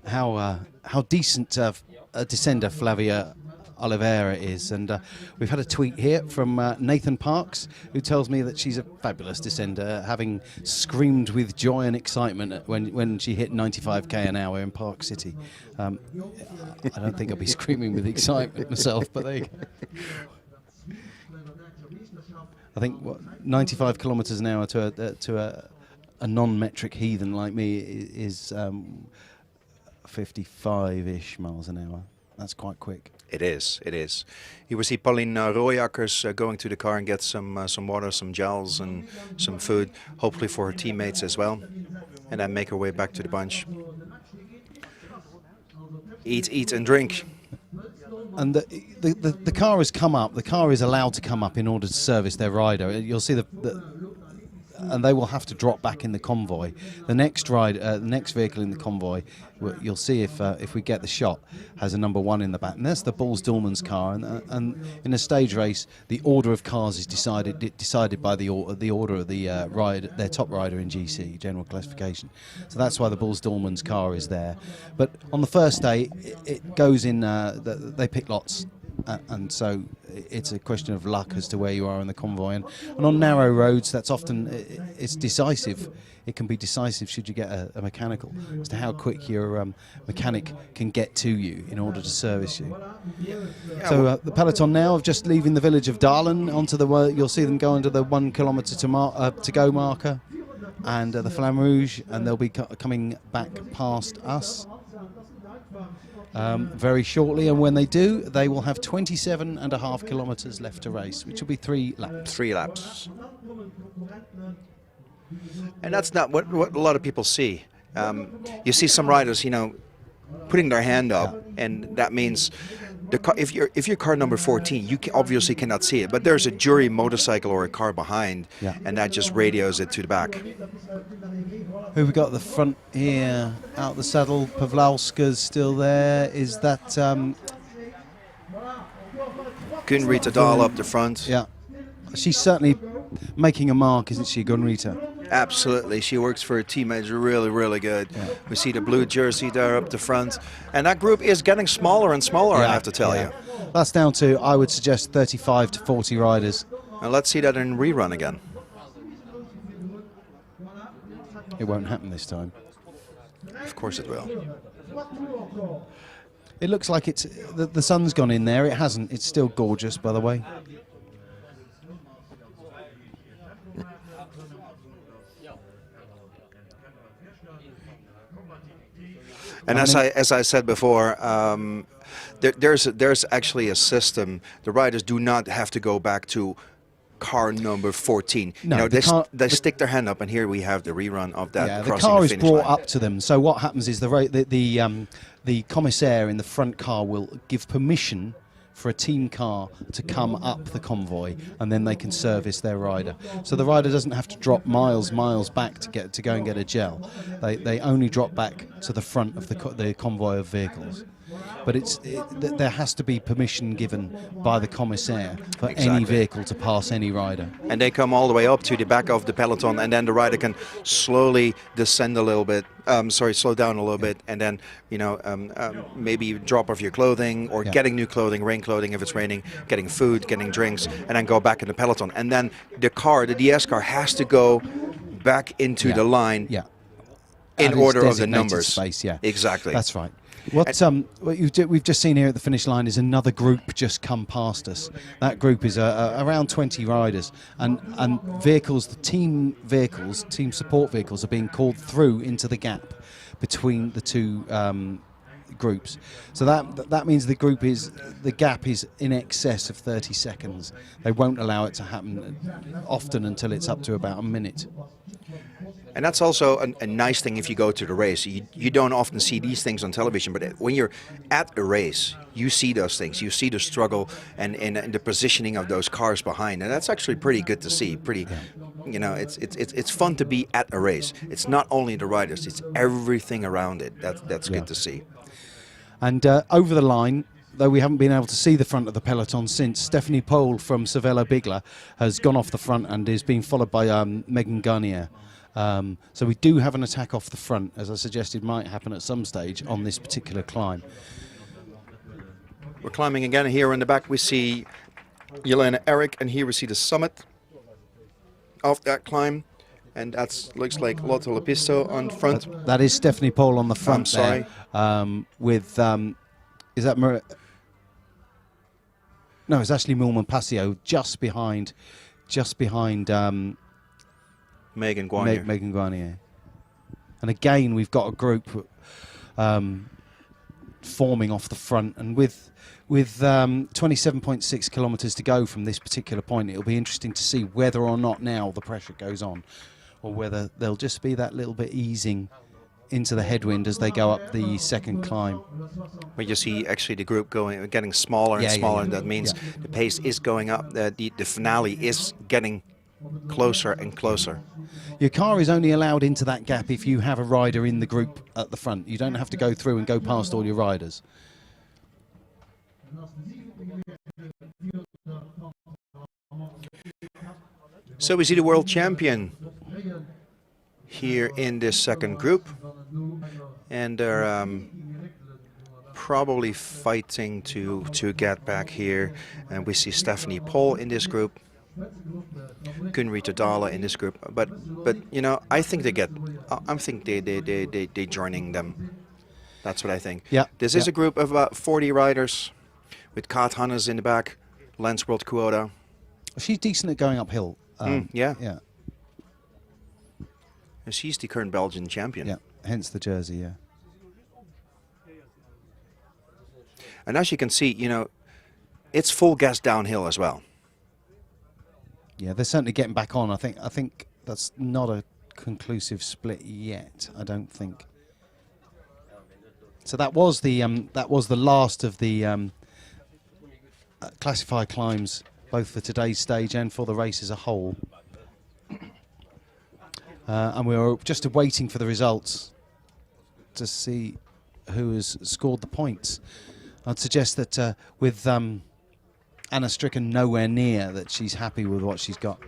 how decent a descender Flavia Oliveira is, and we've had a tweet here from Nathan Parks, who tells me that she's a fabulous descender, having screamed with joy and excitement when she hit 95k an hour in Park City. I don't think I'll be screaming with excitement myself, but there you go. I think 95 kilometres an hour to a non-metric heathen like me is 55-ish miles an hour. That's quite quick. It is. You will see Pauline Royakkers going to the car and get some water, some gels, and some food, hopefully for her teammates as well, and then make her way back to the bunch. Eat and drink. And the car has come up. The car is allowed to come up in order to service their rider. You'll see and they will have to drop back in the convoy. The next vehicle in the convoy, you'll see if we get the shot, has a number 1 in the back, and that's the Bulls Dulman's car. And in a stage race, the order of cars is decided by the order of the their top rider in GC, general classification. So that's why the Bulls Dulman's car is there. But on the first day, it goes in. They pick lots. And so it's a question of luck as to where you are in the convoy, and on narrow roads that's often it's decisive. It can be decisive should you get a mechanical as to how quick your mechanic can get to you in order to service you. So the peloton now of just leaving the village of Dalen onto you'll see them go into the 1 kilometre to go marker, and the Flamme Rouge, and they'll be coming back past us very shortly, and when they do, they will have 27.5 kilometres left to race, which will be 3 laps. 3 laps. And that's not what a lot of people see. You see some riders, putting their hand up, and that means if you're car number 14, you obviously cannot see it, but there's a jury motorcycle or a car behind, and that just radios it to the back. Who we got at the front here? Out the saddle, Pavlauska's still there. Is that Gunrita Dahl up the front? Yeah, she's certainly making a mark, isn't she, Gunrita? Absolutely, she works for her teammates really, really good. Yeah. We see the blue jersey there up the front, and that group is getting smaller and smaller. I have to tell you. That's down to, I would suggest, 35 to 40 riders. And let's see that in rerun again. It won't happen this time. Of course it will. It looks like it's the sun's gone in there. It hasn't. It's still gorgeous, by the way. And as I said before, there's actually a system. The riders do not have to go back to car number 14. No, they stick their hand up, and here we have the rerun of that. Yeah, crossing the car the is finish brought line. up to them. So what happens is the commissaire in the front car will give permission for a team car to come up the convoy, and then they can service their rider. So the rider doesn't have to drop miles back to go and get a gel. They only drop back to the front of the convoy of vehicles. But there has to be permission given by the commissaire for any vehicle to pass any rider. And they come all the way up to the back of the peloton, and then the rider can slowly descend a little bit. Slow down a little bit, and then maybe drop off your clothing or getting new clothing, rain clothing if it's raining, getting food, getting drinks, and then go back in the peloton. And then the DS car has to go back into the line. Yeah. in its order of the designated numbers. space. Yeah, Exactly. that's right. What we've just seen here at the finish line is another group just come past us. That group is around 20 riders, and vehicles, the team vehicles, team support vehicles, are being called through into the gap between the two groups. So that means the gap is in excess of 30 seconds. They won't allow it to happen often until it's up to about a minute. And that's also a nice thing if you go to the race. You don't often see these things on television, but when you're at a race, you see those things. You see the struggle and the positioning of those cars behind, and that's actually pretty good to see. It's fun to be at a race. It's not only the riders; it's everything around it. That's good to see. And over the line, though we haven't been able to see the front of the peloton since, Stephanie Pohl from Cervelo Bigla has gone off the front and is being followed by Megan Garnier. So we do have an attack off the front, as I suggested might happen at some stage on this particular climb. We're climbing again. Here in the back we see Jelena Eric, and here we see the summit of that climb. And that looks like Lotte Lepisto on front. That is Stephanie Pohl on the front. I'm sorry. There. Is that No, it's Ashley Moolman-Passio just behind Megan Guarnier. Megan Guarnier. And again, we've got a group forming off the front, and with 27.6 kilometres to go from this particular point, it'll be interesting to see whether or not now the pressure goes on, or whether there'll just be that little bit easing into the headwind as they go up the second climb. But you see actually the group getting smaller and smaller, and that means the pace is going up. The finale is getting closer and closer. Your car is only allowed into that gap if you have a rider in the group at the front. You don't have to go through and go past all your riders. So we see the world champion here in this second group, and they're probably fighting to get back here. And we see Stephanie Pohl in this group, Gunrita Dala in this group, but I think they joining them. That's what I think. Yeah. This is a group of about 40 riders, with Kat Hannes in the back, Lance World Quota. She's decent at going uphill. Yeah. Yeah. And she's the current Belgian champion. Yeah. Hence the jersey. Yeah. And as you can see, it's full gas downhill as well. Yeah, they're certainly getting back on. I think that's not a conclusive split yet. I don't think. So that was the last of the classified climbs, both for today's stage and for the race as a whole. And we were just waiting for the results to see who has scored the points. I'd suggest that with Anna Stricken nowhere near, that she's happy with what she's got.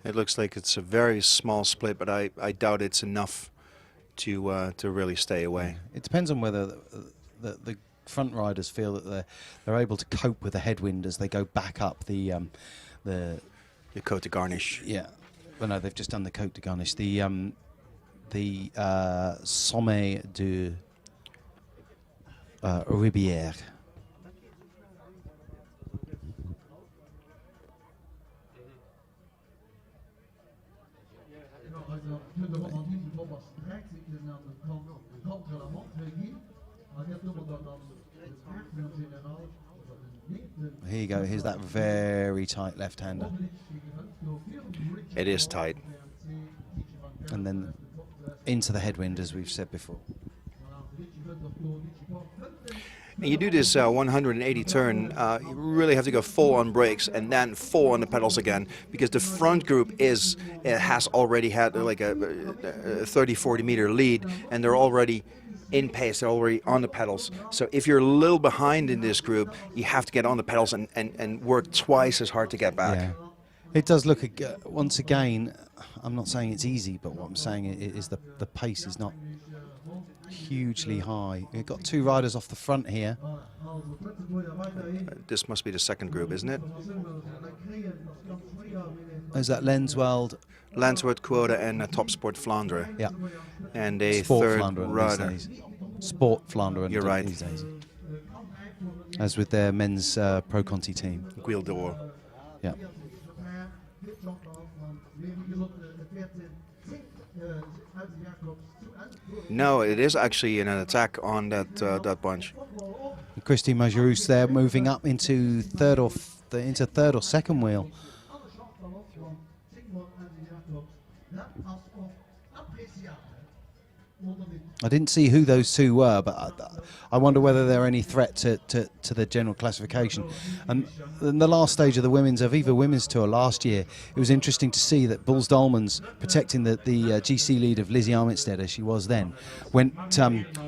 It looks like it's a very small split, but I doubt it's enough to really stay away. It depends on whether the front riders feel that they're able to cope with the headwind as they go back up the Côte de Garniche. Yeah, well, no, they've just done the Côte de Garniche. The Sommet de Ribière. Here you go. Here's that very tight left-hander. It is tight. And then into the headwind, as we've said before. And you do this 180 turn, you really have to go full on brakes and then full on the pedals again, because the front group has already had like a 30-40 meter lead, and they're already in pace, they're already on the pedals. So if you're a little behind in this group, you have to get on the pedals and work twice as hard to get back. Yeah. It does look, once again, I'm not saying it's easy, but what I'm saying is the pace is not hugely high. We've got 2 riders off the front here. This must be the second group, isn't it? There's that Lensweld. Lanswood, Quota, and Top Sport Flandre. Yeah. And a Sport third Flandre rider. these days. Sport Flandre. You're right. These days. As with their men's Pro Conti team. Guil d'Or. Yeah. No, it is actually an attack on that bunch. Christy Majerus there, moving up into third or second wheel. I didn't see who those 2 were, but I wonder whether they're any threat to the general classification. And in the last stage of the Aviva Women's Tour last year, it was interesting to see that Bulls Dolmans, protecting the GC lead of Lizzie Armitstead as she was then,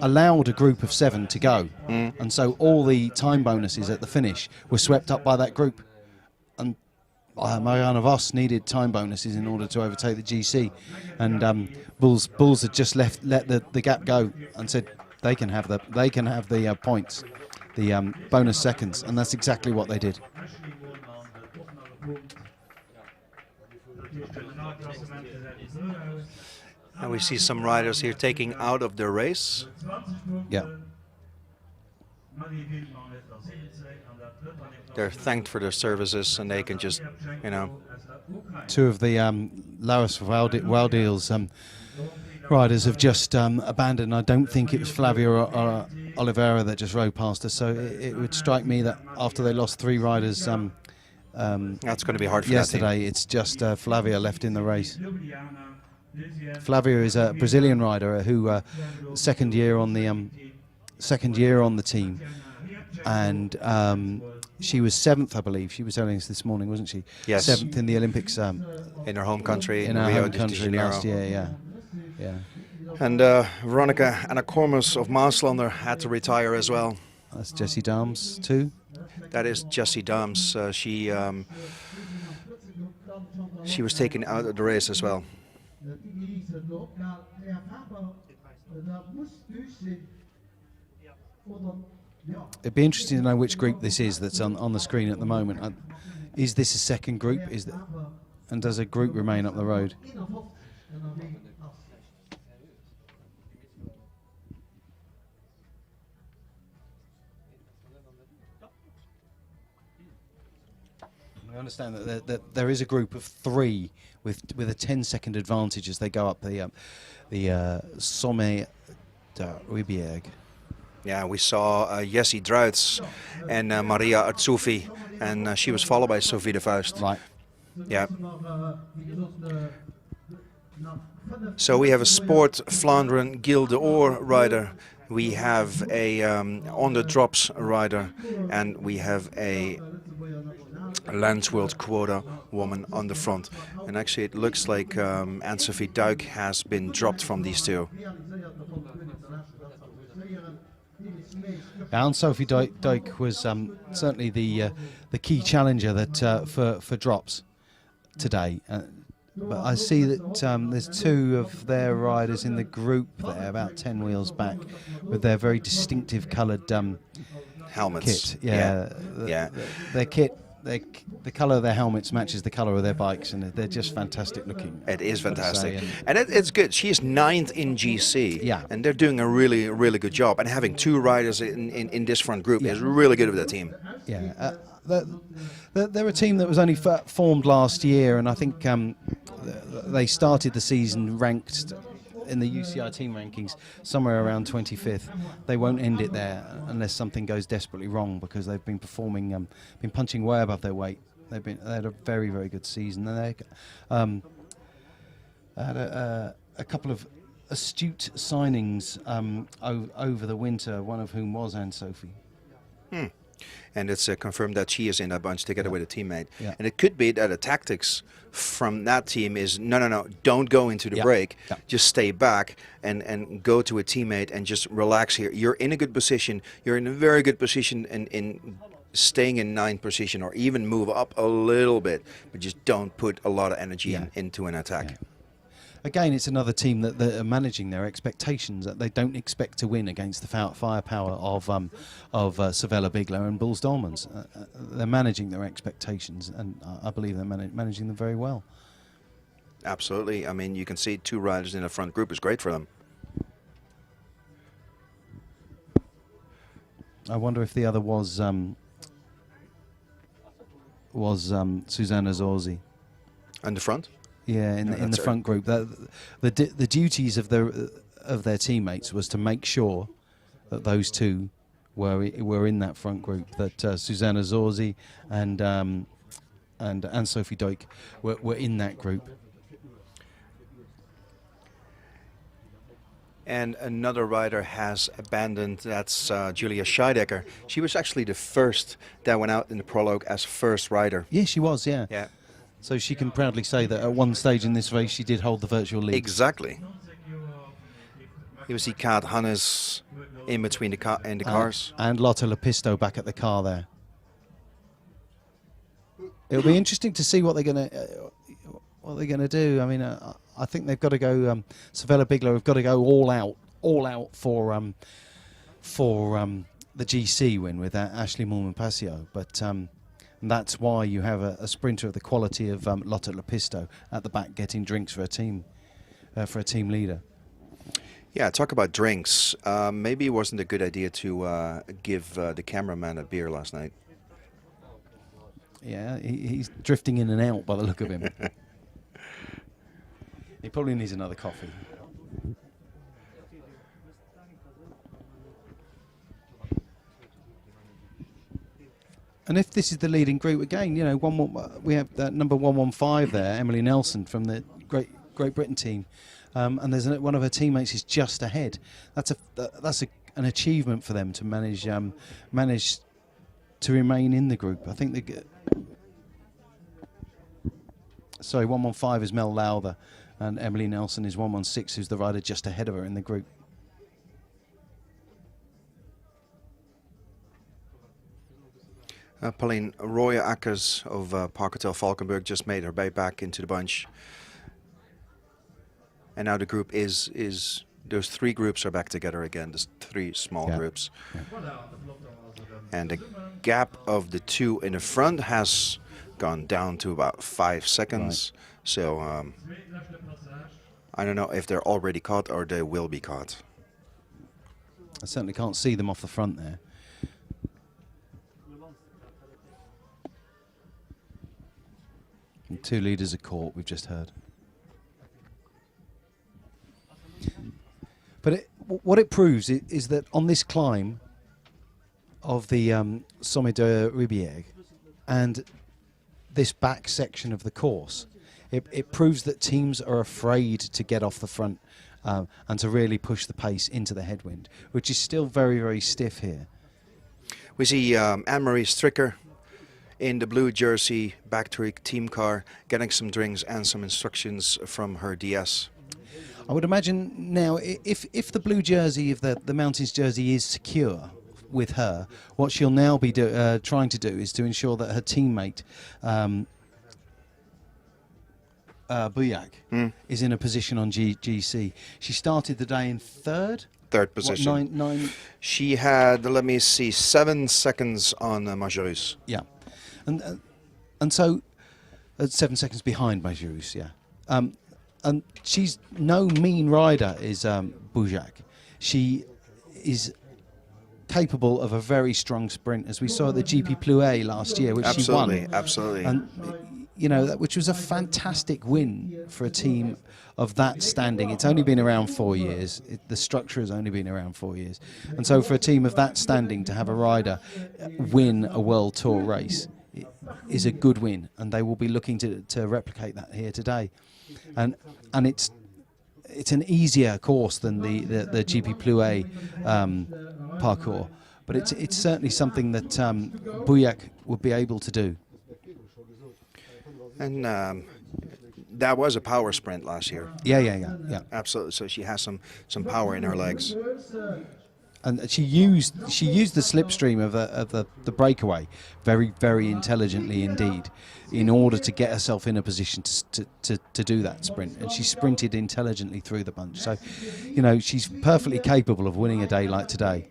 allowed a group of 7 to go. And so all the time bonuses at the finish were swept up by that group. And Marianne Vos needed time bonuses in order to overtake the GC, and Bulls had just let the gap go and said they can have the points, the bonus seconds, and that's exactly what they did. And we see some riders here taking out of the race. Yeah. They're thanked for their services, and they can just, 2 of the Laris Waldeel's riders have just abandoned. I don't think it was Flavia or Oliveira that just rode past us, so it would strike me that after they lost 3 riders that's going to be hard for yesterday, it's just Flavia left in the race. Flavia is a Brazilian rider who second year on the team, and she was 7th, I believe. She was telling us this morning, wasn't she? Yes. 7th in the Olympics. In her home country, in her Rio home de country Janeiro. last year, yeah. And Veronica Anacormus of Maaslander had to retire as well. That's Jessie Dahms too. That is Jessie Dahms. She was taken out of the race as well. It'd be interesting to know which group this is that's on the screen at the moment. Is this a second group? And does a group remain up the road? I understand that there is a group of 3 with a 10-second advantage as they go up the Sommet de Ribière. Yeah, we saw Jessie Druits and Maria Artsoufi, and she was followed by Sophie de Vuist. Right. Yeah. So we have a Sport Flandren Guil d'Or rider, we have a on the drops rider, and we have a Landsworld Quota woman on the front. And actually it looks like Anne-Sophie Duik has been dropped from these 2. Anne-Sophie Duik was certainly the key challenger that for drops today. But I see that there's 2 of their riders in the group there, about 10 wheels back, with their very distinctive coloured helmets. Kit. Yeah. Their kit. The colour of their helmets matches the colour of their bikes, and they're just fantastic looking. It is fantastic, and it's good. She is 9th in GC, yeah, and they're doing a really, really good job. And having 2 riders in this front group is really good with the team. Yeah, they're a team that was only formed last year, and I think they started the season ranked in the UCI team rankings somewhere around 25th. They won't end it there unless something goes desperately wrong, because they've been performing, been punching way above their weight. They had a very, very good season. And they had a couple of astute signings over the winter, one of whom was Anne-Sophie. And it's confirmed that she is in that bunch together with a teammate. Yeah. And it could be that the tactics from that team is, no, don't go into the break. Yeah. Just stay back and go to a teammate and just relax here. You're in a good position. You're in a very good position in staying in 9th position, or even move up a little bit, but just don't put a lot of energy into an attack. again, it's another team that are managing their expectations. That they don't expect to win against the firepower of Savella Bigler and Bulls Dolmans. They're managing their expectations, and I believe they're managing them very well. Absolutely. I mean, you can see 2 riders in the front group is great for them. I wonder if the other was Susanna Zorzi. And the front? Yeah, in the her. front group. The duties of their teammates was to make sure that those two were in that front group. That Susanna Zorzi and Sophie Doik were in that group. And another rider has abandoned. That's Julia Scheidecker. She was actually the first that went out in the prologue as first rider. Yeah, she was. Yeah. Yeah. So she can proudly say that at one stage in this race she did hold the virtual lead. Exactly. You see Kat Hannes in between the cars. And Lotte Lepisto back at the car there. It'll be interesting to see what they're gonna do. I mean, I think they've got to go. Savella Bigler have got to go all out for the GC win with Ashley Moolman-Passio. But that's why you have a sprinter of the quality of Lotte Lepisto at the back getting drinks for a team leader. Yeah, talk about drinks. Maybe it wasn't a good idea to give the cameraman a beer last night. Yeah, he's drifting in and out by the look of him. He probably needs another coffee. And if this is the leading group again, you know, we have that number 115 there, Emily Nelson from the Great Britain team, and there's one of her teammates is just ahead. That's an achievement for them to manage to remain in the group. I think 115 is Mel Lowther, and Emily Nelson is 116, who's the rider just ahead of her in the group. Pauline Roya Ackers of Parkertel Valkenburg just made her way back into the bunch. And now the group is those 3 groups are back together again. There's 3 small groups. Yeah. And the gap of the 2 in the front has gone down to about 5 seconds. Right. So I don't know if they're already caught or they will be caught. I certainly can't see them off the front there. And 2 leaders are caught, we've just heard. But what it proves is that on this climb of the Sommet de Ribière and this back section of the course, it proves that teams are afraid to get off the front and to really push the pace into the headwind, which is still very, very stiff here. We see Anne-Marie Stricker in the blue jersey back to her team car, getting some drinks and some instructions from her DS. I would imagine now, if the blue jersey, if the Mountains jersey is secure with her, what she'll now be trying to do is to ensure that her teammate Bouillac is in a position on GC. She started the day in third position. What, nine? She had, let me see, 7 seconds on Majerus. Yeah, and so 7 seconds behind Majerus. Yeah, and she's no mean rider, is Bouillac. She is capable of a very strong sprint, as we saw at the GP Plouay last year, which she won. Absolutely. And you know, which was a fantastic win for a team of that standing. It's only been around 4 years. The structure has only been around 4 years. And so for a team of that standing to have a rider win a World Tour race is a good win. And they will be looking to replicate that here today. And it's an easier course than the GP Plouay parcours. But it's certainly something that Bouillac would be able to do. And that was a power sprint last year. Yeah. Absolutely. So she has some power in her legs. and she used the slipstream of the breakaway very intelligently indeed, in order to get herself in a position to do that sprint, and she sprinted intelligently through the bunch. So, you know, she's perfectly capable of winning a day like today.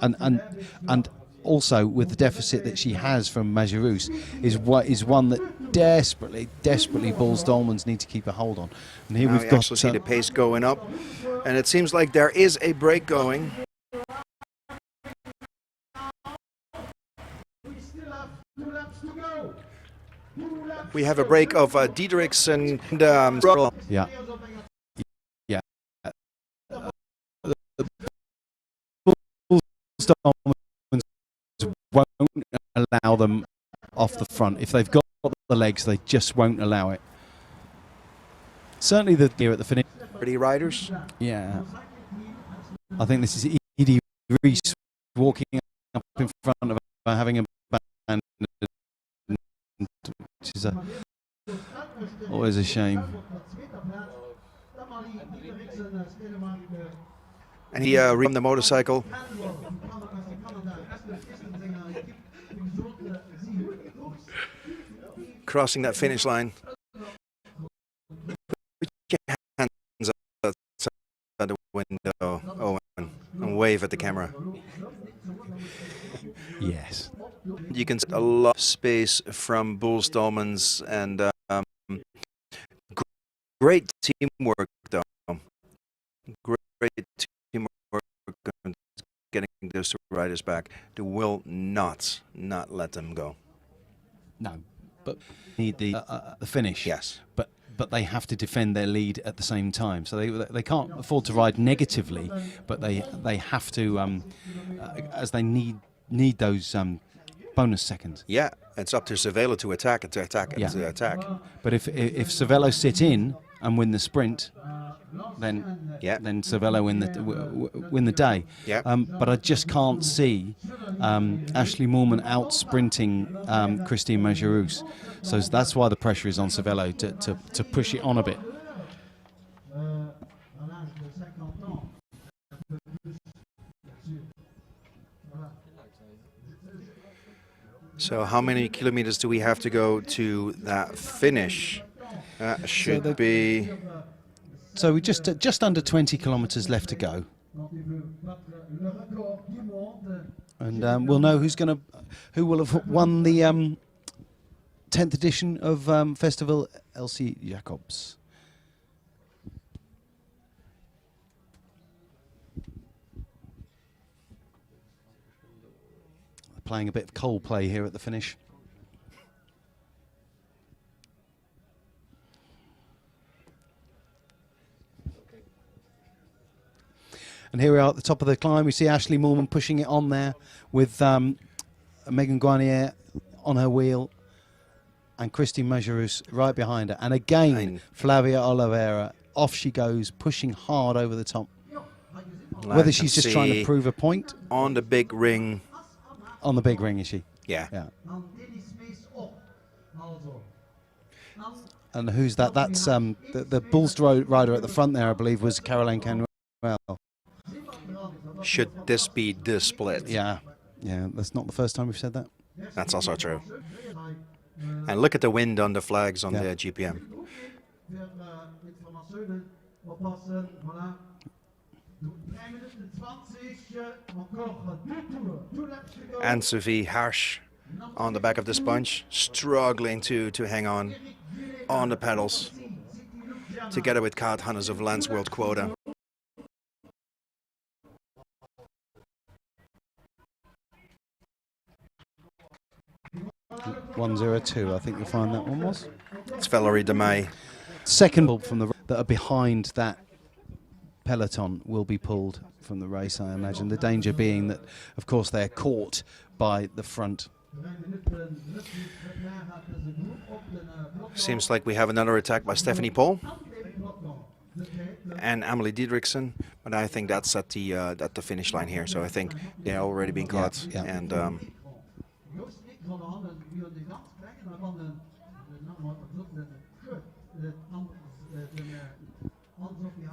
And also with the deficit that she has from Majerus is one that desperately Bulls Dolmans need to keep a hold on. And here now we've we got actually see the pace going up, and it seems like there is a break going. We have a break of Diedericks and yeah. Dolmans won't allow them off the front. If they've got the legs, they just won't allow it. Certainly here at the finish. Pretty riders. Yeah. I think this is Edie Reese walking up in front of her, having a band, which is always a shame. And he from the motorcycle. Crossing that finish line. Put your hands outside the window, Owen, and wave at the camera. Yes. You can see a lot of space from Bulls Dolmans, and great teamwork though. Great teamwork getting those two riders back. They will not let them go. No, but need the finish. Yes. But they have to defend their lead at the same time. So they can't afford to ride negatively, but they have to as they need those bonus seconds. Yeah, it's up to Cervelo to attack and to attack and to attack. But if Cervelo sit in and win the sprint, then Cervelo win the day. Yeah. But I just can't see Ashley Moorman out sprinting Christine Majerus. So that's why the pressure is on Cervelo to push it on a bit. So how many kilometers do we have to go to that finish? Should be. So we just under 20 kilometres left to go, and we'll know who will have won the 10th edition of Festival Elsy Jacobs. Playing a bit of Coldplay here at the finish. And here we are at the top of the climb. We see Ashley Moorman pushing it on there with Megan Guarnier on her wheel and Christine Majerus right behind her. And again, Flavia Oliveira, off she goes, pushing hard over the top. Whether she's just trying to prove a point. On the big ring. On the big ring, is she? Yeah. And who's that? That's the Bulls rider at the front there, I believe, was Caroline Canuel. Should this be the split? Yeah, that's not the first time we've said that. That's also true. And look at the wind on the flags on the GPM. And Sophie Harsh on the back of the sponge, struggling to hang on the pedals, together with Kat Hannes of Lance World Quota. .102, I think you'll find that one was. It's Valerie Demay. Second bulb from the that are behind that peloton will be pulled from the race, I imagine. The danger being that, of course, they're caught by the front. Seems like we have another attack by Stephanie Paul and Amelie Diederiksen, but I think that's at the finish line here. So I think they're already being caught. Yeah. And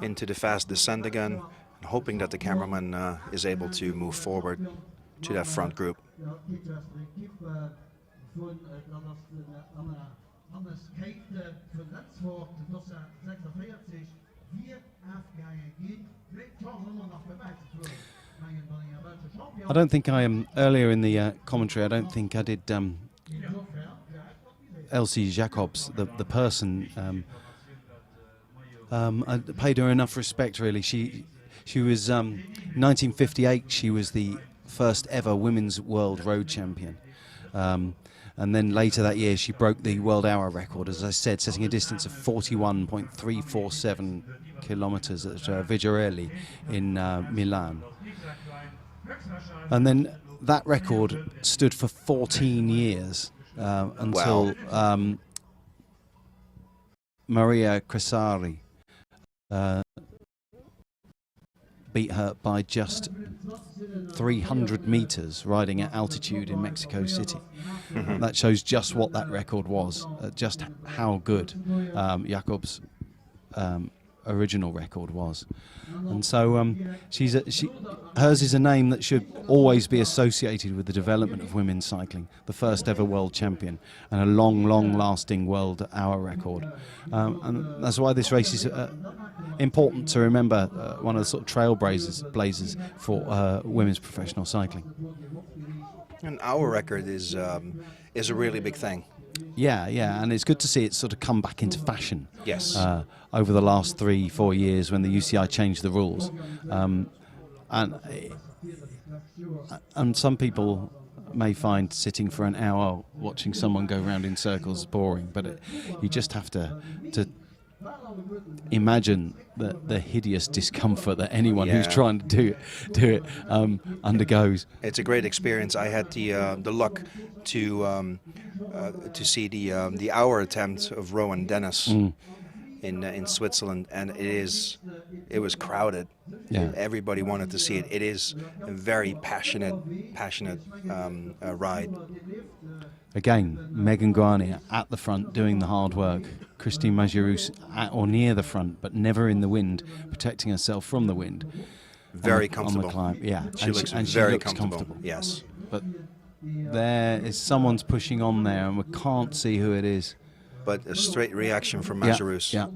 into the fast descent again. And hoping that the cameraman is able to move forward to that front group. I don't think I am earlier in the commentary. I don't think I did Elsy Jacobs, the person. I paid her enough respect, really. She was 1958. She was the first ever women's world road champion. And then later that year, she broke the world hour record, as I said, setting a distance of 41.347 kilometers at Vigorelli in Milan. And then that record stood for 14 years until Maria Cresari beat her by just 300 meters riding at altitude in Mexico City. That shows just what that record was, just how good Jacobs' original record was. And so hers is a name that should always be associated with the development of women's cycling, the first ever world champion and a long lasting world hour record. And that's why this race is important to remember, one of the sort of trailblazers for women's professional cycling. An hour record is a really big thing. Yeah, and it's good to see it sort of come back into fashion. Yes. Over the last 3-4 years when the UCI changed the rules. And some people may find sitting for an hour watching someone go round in circles boring, but you just have to imagine the hideous discomfort that anyone who's trying to do it undergoes. It's a great experience. I had the luck to see the hour attempt of Rowan Dennis in Switzerland, and it was crowded. Yeah. Everybody wanted to see it. It is a very passionate ride. Again, Megan Guarnier at the front doing the hard work. Christine Majerus at or near the front, but never in the wind, protecting herself from the wind. Very comfortable. On the climb. Yeah, she looks very comfortable. Yes. But there is someone's pushing on there, and we can't see who it is. But a straight reaction from Majerus. Yeah.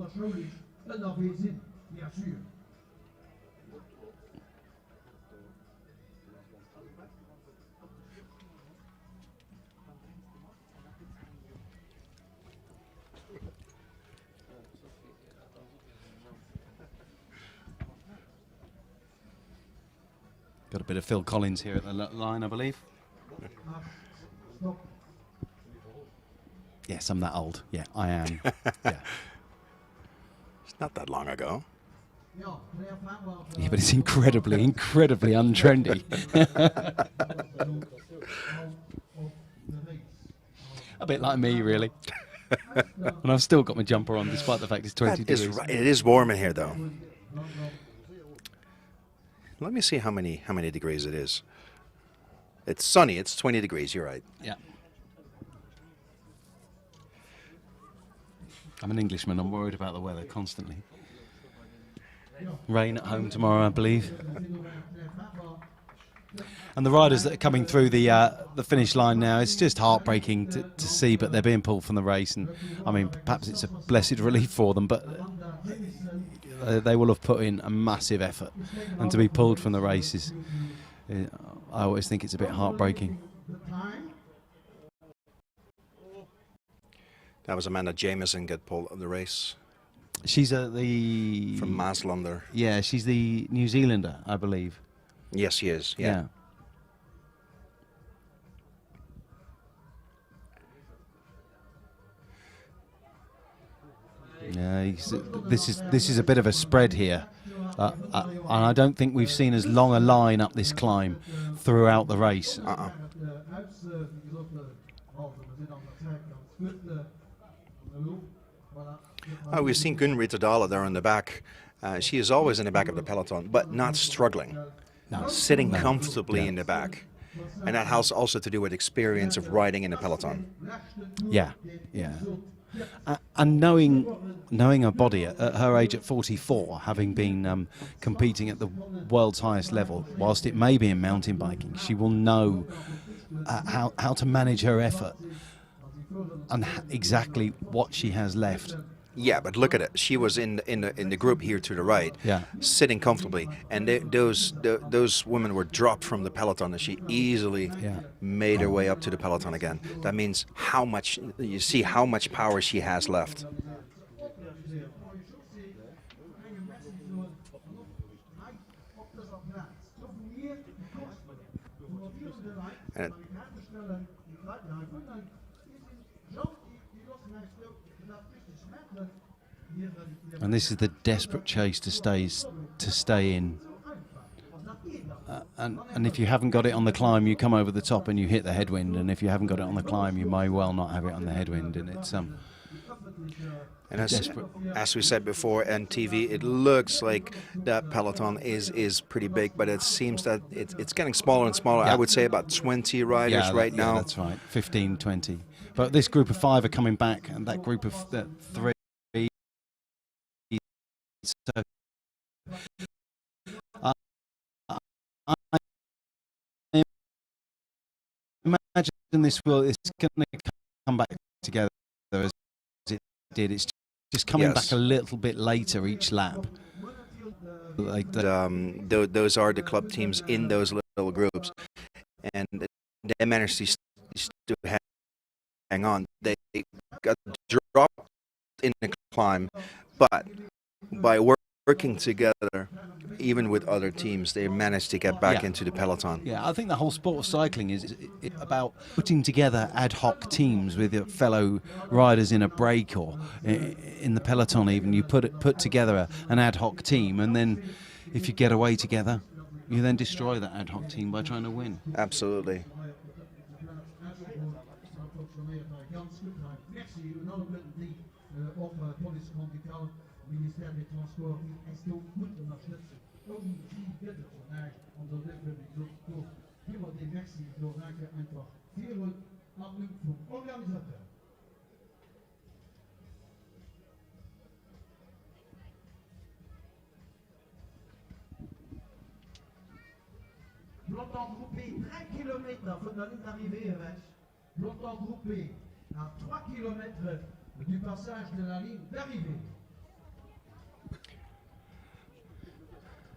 Got a bit of Phil Collins here at the line, I believe. Yes, I'm that old. Yeah, I am. Yeah. It's not that long ago. Yeah, but it's incredibly untrendy. A bit like me, really. And I've still got my jumper on, despite the fact it's 20 degrees. It is warm in here, though. Let me see how many degrees it is. It's sunny. It's 20 degrees. You're right. Yeah. I'm an Englishman. I'm worried about the weather constantly. Rain at home tomorrow, I believe. And the riders that are coming through the finish line now, it's just heartbreaking to see, but they're being pulled from the race. And I mean, perhaps it's a blessed relief for them, but they will have put in a massive effort. And to be pulled from the race is, I always think it's a bit heartbreaking. That was Amanda Jameson get pulled of the race. She's from Maaslander. Yeah, she's the New Zealander, I believe. Yes, she is. Yeah. This is a bit of a spread here, and I don't think we've seen as long a line up this climb throughout the race. We've seen Gunn Dala there in the back. She is always in the back of the peloton, but not struggling. No. Sitting comfortably in the back. And that has also to do with experience of riding in the peloton. Yeah. And knowing knowing her body at her age at 44, having been competing at the world's highest level, whilst it may be in mountain biking, she will know how to manage her effort and exactly what she has left. Yeah, but look at it. She was in the group here to the right, Yeah. sitting comfortably, and those women were dropped from the peloton, and she easily Yeah. made her way up to the peloton again. That means how much you see how much power she has left. And And this is the desperate chase to stay in. And if you haven't got it on the climb, you come over the top and you hit the headwind. And if you haven't got it on the climb, you may well not have it on the headwind. And it's and desperate. as we said before on TV, it looks like that peloton is pretty big, but it seems that it's getting smaller and smaller. Yeah. I would say about 20 riders right now. Yeah, that's right, 15, 20. But this group of 5 are coming back, and that group of 3. So, I imagine this it's going to come back together as it did. It's just coming back a little bit later each lap. Those are the club teams in those little groups, and they managed to hang on. They got dropped in the climb, but by working together, even with other teams, they managed to get back into the peloton. Yeah, I think the whole sport of cycling is about putting together ad hoc teams with your fellow riders in a break or in the peloton. Even you put together an ad hoc team, and then if you get away together, you then destroy that ad hoc team by trying to win. Absolutely. Ministère des Transports die STO moet ondersteunen. Ook die vierde vandaag, omdat dit door heel die merci door raken einfach veel aan voor organisateur. Peloton groupé 3 km van de ligne d'arrivée weg. Peloton groupé à 3 km du passage de la ligne d'arrivée.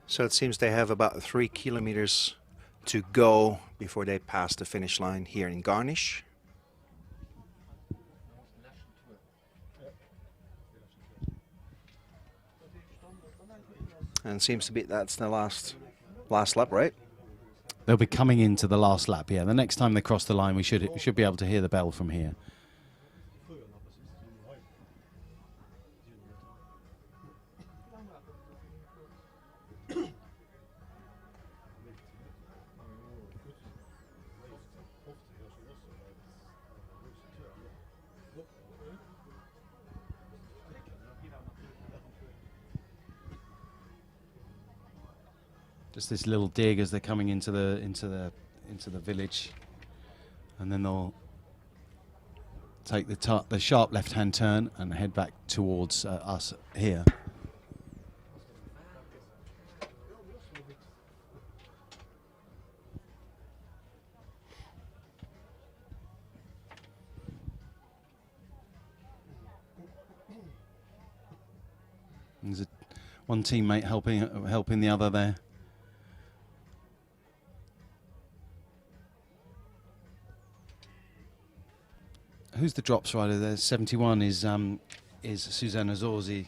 So it seems they have about 3 kilometers to go before they pass the finish line here in Garnish. And it seems to be that's the last lap, right? They'll be coming into the last lap. Yeah, the next time they cross the line, we should be able to hear the bell from here. Just this little dig as they're coming into the village, and then they'll take the sharp left-hand turn and head back towards us here. There's one teammate helping the other there. Who's the drops rider there? 71 is Susanna Zorzi.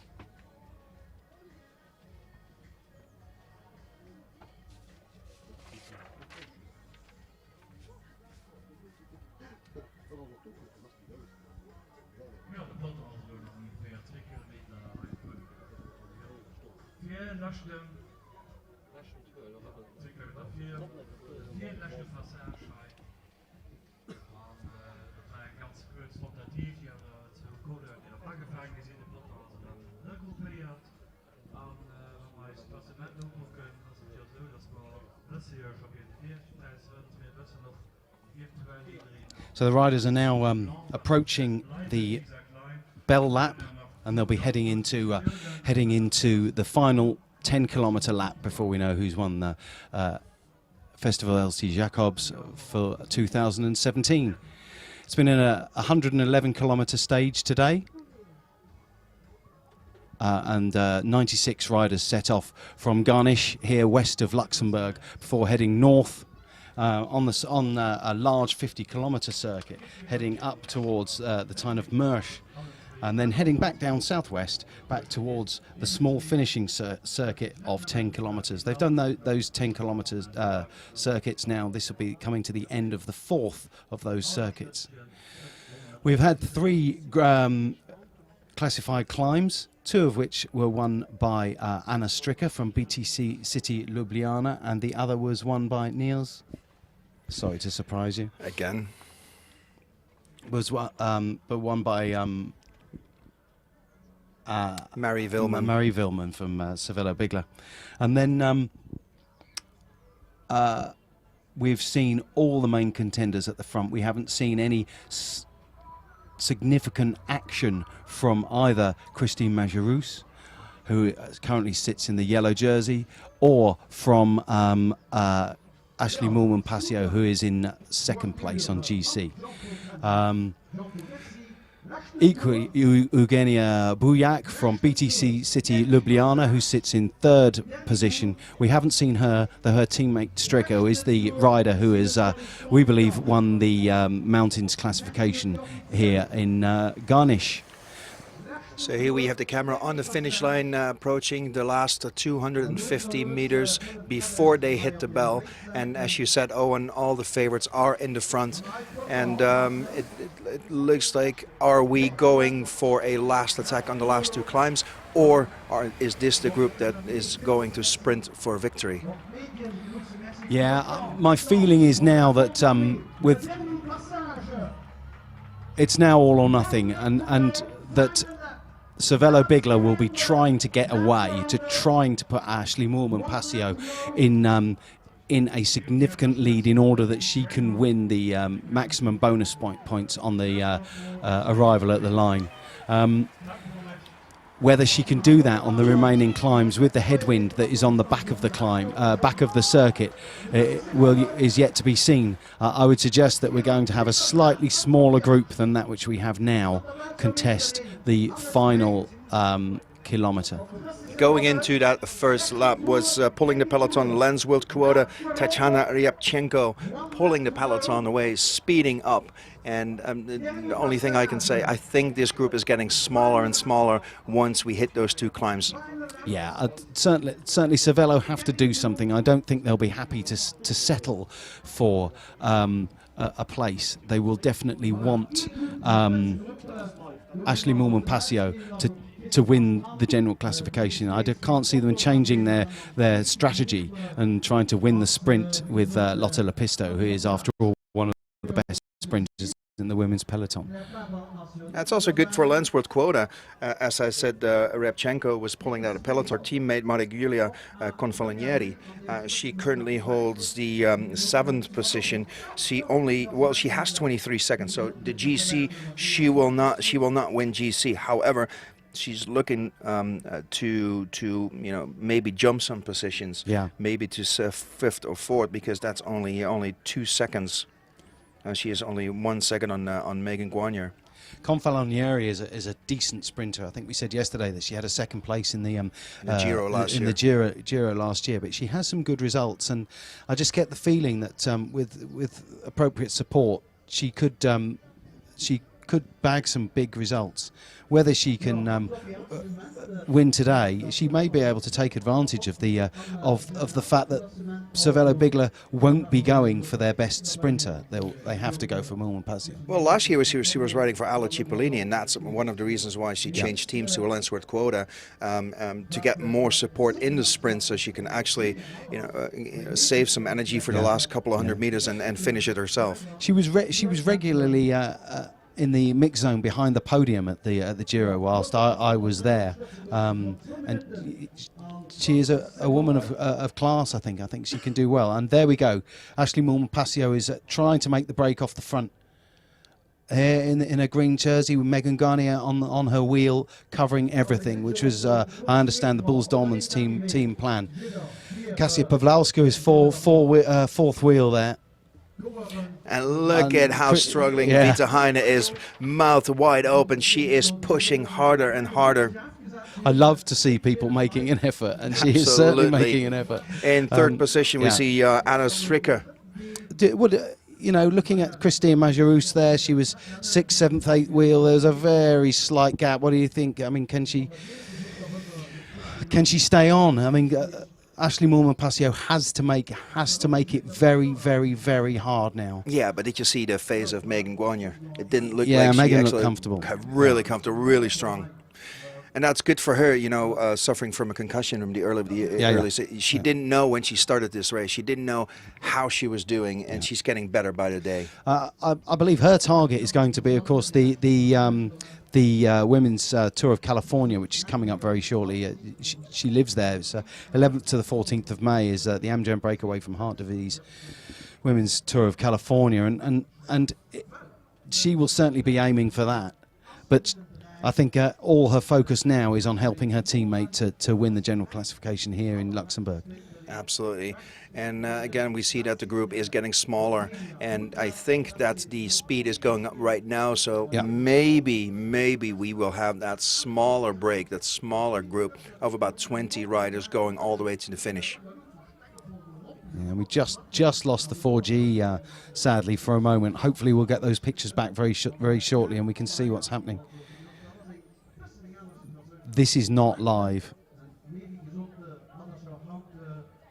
So the riders are now approaching the bell lap and they'll be heading into the final 10-kilometre lap before we know who's won the Festival Elsy Jacobs for 2017. It's been in a 111-kilometre stage today. And 96 riders set off from Garnish here west of Luxembourg before heading north on a large 50-kilometre circuit, heading up towards the town of Mersch, and then heading back down southwest, back towards the small finishing circuit of 10 kilometres. They've done those 10 kilometres circuits now. This will be coming to the end of the fourth of those circuits. We've had 3 classified climbs, 2 of which were won by Anna Stricker from BTC City Ljubljana, and the other was won by Niels. Sorry to surprise you. Again. But won by Mary Vilman. Mary Vilman from Cervelo Bigla. And then we've seen all the main contenders at the front. We haven't seen any significant action from either Christine Majerus, who currently sits in the yellow jersey, or from Ashley Moolman-Passio, who is in second place on GC. Equally, Eugenia Bujak from BTC City Ljubljana, who sits in third position. We haven't seen her, though her teammate Stricker is the rider who has, we believe, won the mountains classification here in Garnish. So here we have the camera on the finish line, approaching the last 250 meters before they hit the bell. And as you said, Owen, all the favorites are in the front. And it looks like, are we going for a last attack on the last 2 climbs? Or is this the group that is going to sprint for victory? Yeah, my feeling is now that it's now all or nothing, and that Cervelo Bigla will be trying to get away, trying to put Ashley Moolman-Passio in a significant lead in order that she can win the maximum bonus points on the arrival at the line. Whether she can do that on the remaining climbs with the headwind that is on the back of the back of the circuit, is yet to be seen. I would suggest that we're going to have a slightly smaller group than that which we have now contest the final kilometre. Going into that first lap was pulling the peloton, Lens World Quota, Tatiana Ryabchenko pulling the peloton away, speeding up. And the only thing I can say, I think this group is getting smaller and smaller once we hit those 2 climbs. Yeah, certainly Cervelo have to do something. I don't think they'll be happy to settle for a place. They will definitely want Ashley Moolman-Passio to win the general classification. I can't see them changing their strategy and trying to win the sprint with Lotte Lepisto, who is, after all, one of the best sprinters in the women's peloton. That's also good for Lens World Quota. As I said, Ryabchenko was pulling out a peloton. Her teammate Marigiulia Confalonieri, she currently holds the 7th position. She has 23 seconds. So the GC, she will not win GC. However, she's looking to maybe jump some positions, maybe to 5th or 4th, because that's only 2 seconds. She is only 1 second on Megan Guarnier. Confalonieri is a decent sprinter. I think we said yesterday that she had a second place in the Giro last year. In the Giro last year, but she has some good results, and I just get the feeling that with appropriate support, she could bag some big results. Whether she can win today, she may be able to take advantage of the fact that Cervelo Bigla won't be going for their best sprinter. They have to go for Moolman-Passio. Well, last year she was riding for Alla Cipollini, and that's one of the reasons why she changed teams to a Lens World Quota, to get more support in the sprint, so she can actually save some energy for the last couple of 100 meters and finish it herself. She was regularly in the mix zone behind the podium at the Giro whilst I was there, and she is a woman of class. I think she can do well. And there we go. Ashley Moolman-Passio is trying to make the break off the front. here in a green jersey with Megan Garnier on her wheel, covering everything, which was I understand the Bulls Dolmans team plan. Kasia Pawlowska is fourth wheel there. And look at how struggling Vita Heine is, mouth wide open. She is pushing harder and harder. I love to see people making an effort, and she is certainly making an effort. In third position, we see Anna Stricker. You know, looking at Christine Majerus there, she was 6th, 7th, 8th wheel. There's a very slight gap. What do you think? I mean, can she stay on? I mean, Ashley Moolman-Pasio has to make it very, very, very hard now. Yeah, but did you see the face of Megan Guarnier? It didn't look like Megan she looked comfortable. Really comfortable, really strong. And that's good for her, you know, suffering from a concussion from the early. She didn't know when she started this race. She didn't know how she was doing, and she's getting better by the day. I believe her target is going to be, of course, the Women's Tour of California, which is coming up very shortly. She lives there. It's 11th to the 14th of May is the Amgen Breakaway from Heart Disease Women's Tour of California, and she will certainly be aiming for that. But I think all her focus now is on helping her teammate to win the general classification here in Luxembourg. Absolutely. And again, we see that the group is getting smaller, and I think that the speed is going up right now, so maybe we will have that smaller break, that smaller group of about 20 riders going all the way to the finish. Yeah, we just lost the 4G, sadly, for a moment. Hopefully we'll get those pictures back very shortly, and we can see what's happening. This is not live.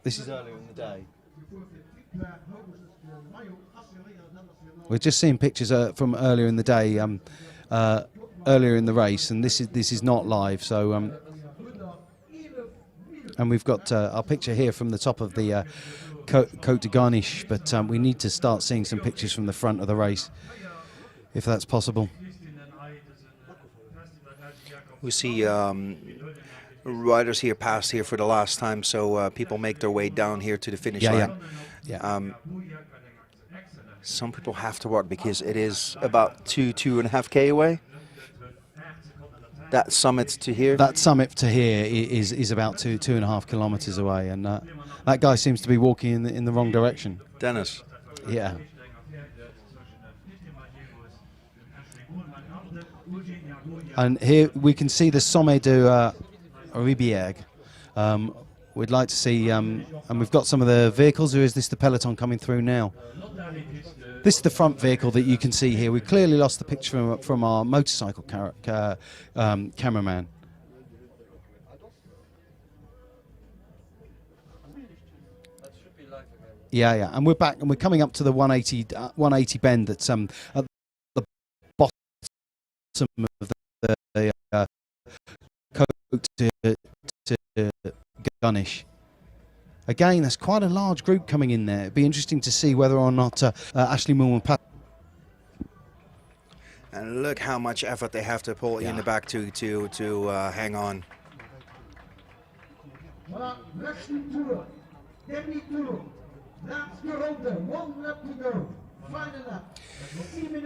This is earlier in the day. We're just seeing pictures from earlier in the day, earlier in the race, and this is not live. So, and we've got our picture here from the top of the Côte de Garniche, but we need to start seeing some pictures from the front of the race, if that's possible. We see riders here passed here for the last time, so people make their way down here to the finish line. Some people have to walk because it is about 2.5 K away. That summit to here. That summit to here is about 2.5 kilometers away, and that guy seems to be walking in the wrong direction. Dennis. Yeah. And here we can see the Sommet de Ribière. We'd like to see, and we've got some of the vehicles, or is this the peloton coming through now? This is the front vehicle that you can see here. We clearly lost the picture from our motorcycle cameraman. Yeah, and we're back, and we're coming up to the 180 bend that's at the bottom of the Côte to Garniche. Again, there's quite a large group coming in there. It'd be interesting to see whether or not Ashley Moolman-Pasio. And look how much effort they have to pull in the back to hang on. Voilà, next tour. Dernier tour. Laatste ronde, 1 lap to go. Final lap.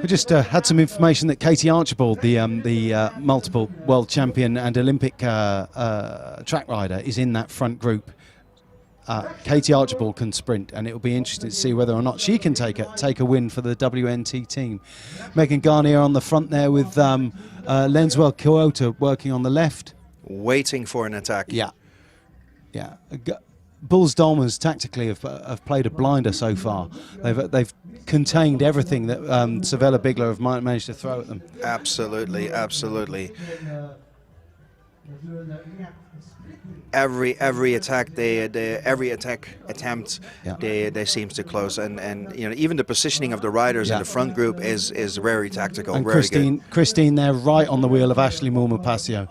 We just had some information that Katie Archibald, the multiple world champion and Olympic track rider, is in that front group. Katie Archibald can sprint, and it will be interesting to see whether or not she can take a win for the WNT team. Megan Garnier on the front there with Lenswell Kyoto working on the left. Waiting for an attack. Yeah. Bulls Dolmans tactically have played a blinder so far. They've contained everything that Savella Bigler have managed to throw at them. Absolutely. Every attack attempt they seems to close, and you know, even the positioning of the riders in the front group is very tactical. And very good. Christine there right on the wheel of Ashley Moolman-Pasio.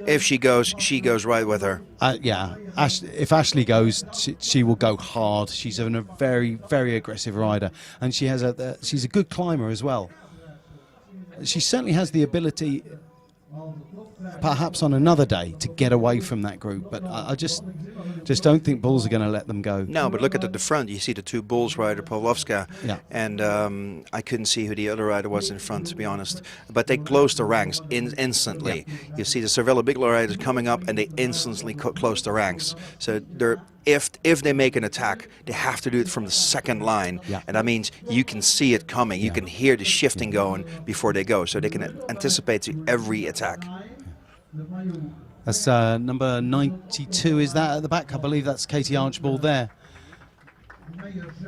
If she goes right with her. If Ashley goes, she will go hard. She's a very, very aggressive rider, and she's a good climber as well. She certainly has the ability perhaps on another day to get away from that group. But I just don't think bulls are going to let them go. No, but look at the front. You see the two bulls rider, Pavlovska, Yeah. and I couldn't see who the other rider was in front, to be honest. But they closed the ranks instantly. Yeah. You see the Cervelo Bigla riders coming up, and they instantly close the ranks. So if they make an attack, they have to do it from the second line, Yeah. and that means you can see it coming. You can hear the shifting going before they go, so they can anticipate to every attack. That's number 92, is that at the back? I believe that's Katie Archibald there.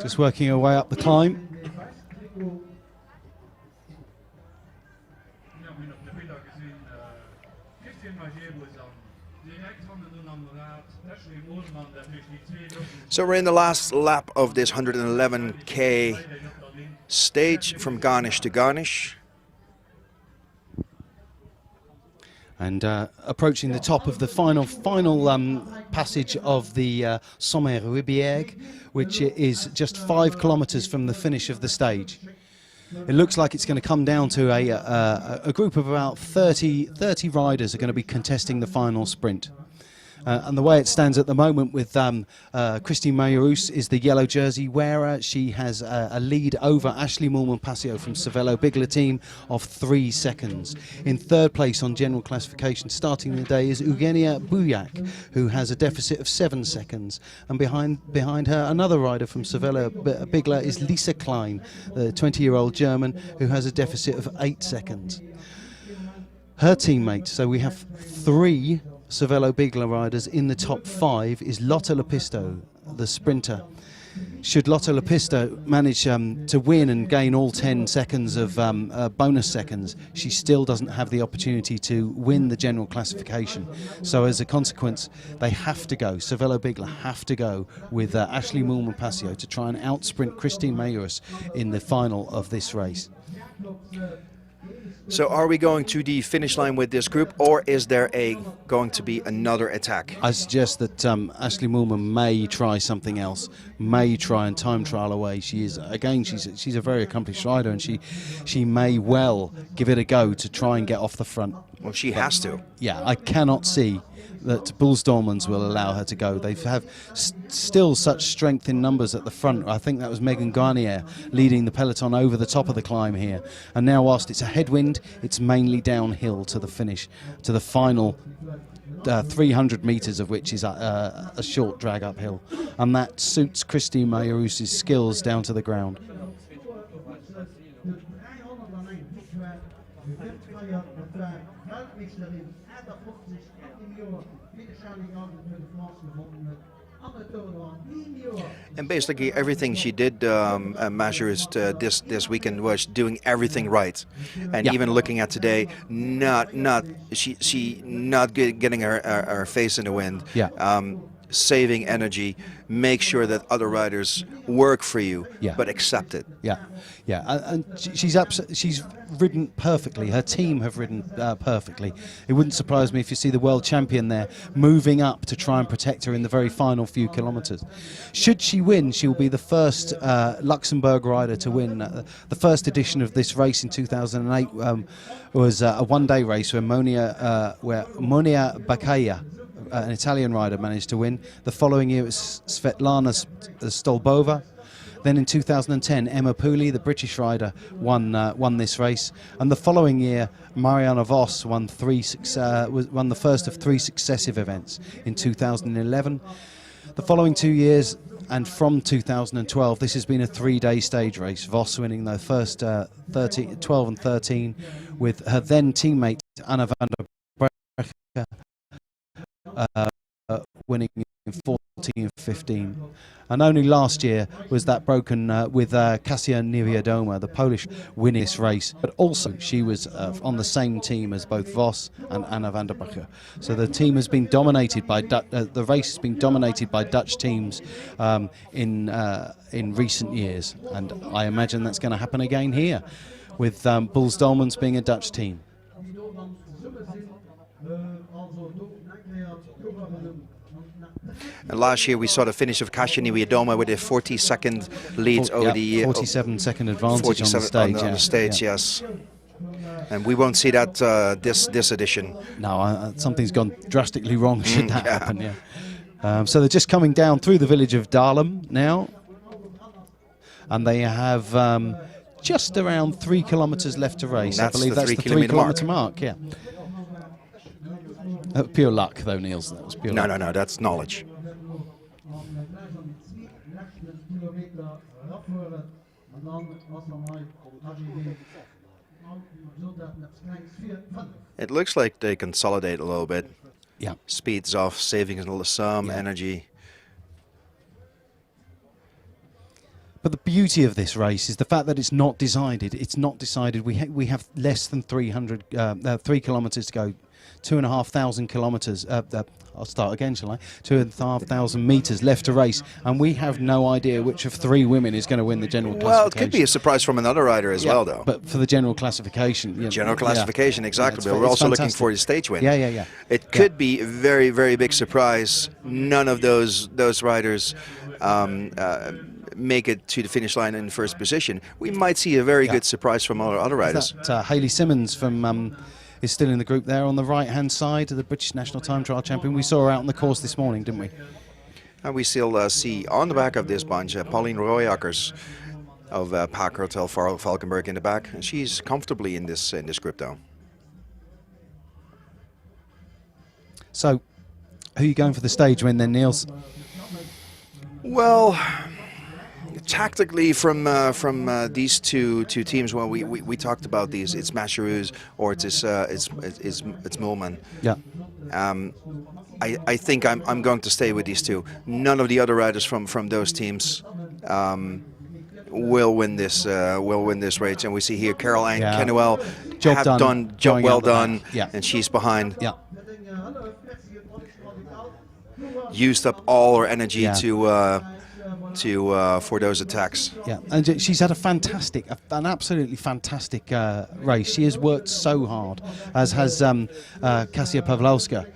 Just working her way up the climb. So we're in the last lap of this 111k stage from garnish to garnish. And approaching the top of the final passage of the Sommet Ribière, which is just 5 kilometres from the finish of the stage. It looks like it's going to come down to a group of about 30 riders are going to be contesting the final sprint. And the way it stands at the moment with Christine Majerus is the yellow jersey wearer. She has a lead over Ashley Moolman-Passio from Cervelo Bigla team of 3 seconds. In third place on general classification starting the day is Eugenia Bujak, who has a deficit of 7 seconds. And behind her, another rider from Cervelo Bigla is Lisa Klein, the 20-year-old German, who has a deficit of 8 seconds. Her teammate, so we have 3 Cervelo Bigla riders in the top 5, is Lotta Lepisto, the sprinter. Should Lotta Lepisto manage to win and gain all 10 seconds of bonus seconds, she still doesn't have the opportunity to win the general classification. So as a consequence, they have to go, Cervelo Bigla have to go with Ashley Moolman-Passio to try and outsprint Christine Majerus in the final of this race. So are we going to the finish line with this group, or is there going to be another attack? I suggest that Ashley Moolman may try something else, may try and time trial away. She's a very accomplished rider, and she may well give it a go to try and get off the front. Well, she has to. Yeah, I cannot see that Bulls Dormans will allow her to go. They have still such strength in numbers at the front. I think that was Megan Garnier leading the peloton over the top of the climb here. And now, whilst it's a headwind, it's mainly downhill to the finish, to the final 300 metres of which is a short drag uphill. And that suits Christine Majerus' skills down to the ground. And basically everything she did, Majerus, this weekend was doing everything right. And Yeah. even looking at today, she not getting her face in the wind. Yeah. Saving energy, make sure that other riders work for you, Yeah. but accept it. Yeah, yeah, and she's ridden perfectly. Her team have ridden perfectly. It wouldn't surprise me if you see the world champion there moving up to try and protect her in the very final few kilometres. Should she win, she will be the first Luxembourg rider to win. The first edition of this race in 2008 was a one-day race where Monia Baccaya, an Italian rider, managed to win. The following year it was Svetlana Stolbova. Then in 2010, Emma Pooley, the British rider, won this race. And the following year, Marianne Vos won the first of 3 successive events in 2011. The following 2 years, and from 2012, this has been a 3-day stage race. Vos winning the first 12 and 13, with her then teammate Anna van der Breggen winning in 14 and 15. And only last year was that broken with Kasia Niewiadoma, the Polish, winning this race. But also she was on the same team as both Vos and Anna van der Breggen. So the team has been dominated by the race has been dominated by Dutch teams in recent years, and I imagine that's going to happen again here, with Bulls Dolmans being a Dutch team. And last year we saw the finish of Kasia Niewiadoma with a 40-second lead over the 47-second advantage on the stage. on the stage, yes. And we won't see that this edition. No, something's gone drastically wrong should that yeah. happen, yeah. So they're just coming down through the village of Dahlem now. And they have just around 3 kilometres left to race. That's I believe the that's 3 the kilometre 3 kilometre mark, yeah. Pure luck, though, Niels. That was pure luck. No, that's knowledge. It looks like they consolidate a little bit. Yeah. Speeds off, saving some energy. But the beauty of this race is the fact that it's not decided. It's not decided. We have less than 3 kilometres to go. 2,500 kilometres. I'll start again, shall I? 2,500 metres left to race, and we have no idea which of 3 women is going to win the general classification. Well, it could be a surprise from another rider as well, though. But for the general classification, General classification, exactly. Yeah, but we're also looking fantastic. for the stage win. Yeah. It could be a very, very big surprise. None of those riders make it to the finish line in first position. We might see a very good surprise from other riders. That, Hayley Simmons from is still in the group there on the right-hand side, the British National Time Trial Champion. We saw her out on the course this morning, didn't we? And we still see on the back of this bunch Pauline Royakkers of Park Hotel Valkenburg in the back. And she's comfortably in this group, though. So, who are you going for the stage win then, Niels? Well, tactically from these two teams, well, we talked about these. It's Mascherus or it's Mulman. Yeah. I think I'm going to stay with these two. None of the other riders from those teams will win this race. And we see here Carol Ann Kenwell Job well done, yeah. And she's behind. Yeah. Used up all her energy for those attacks. Yeah, and she's had an absolutely fantastic race. She has worked so hard, as has Kasia Pawlowska,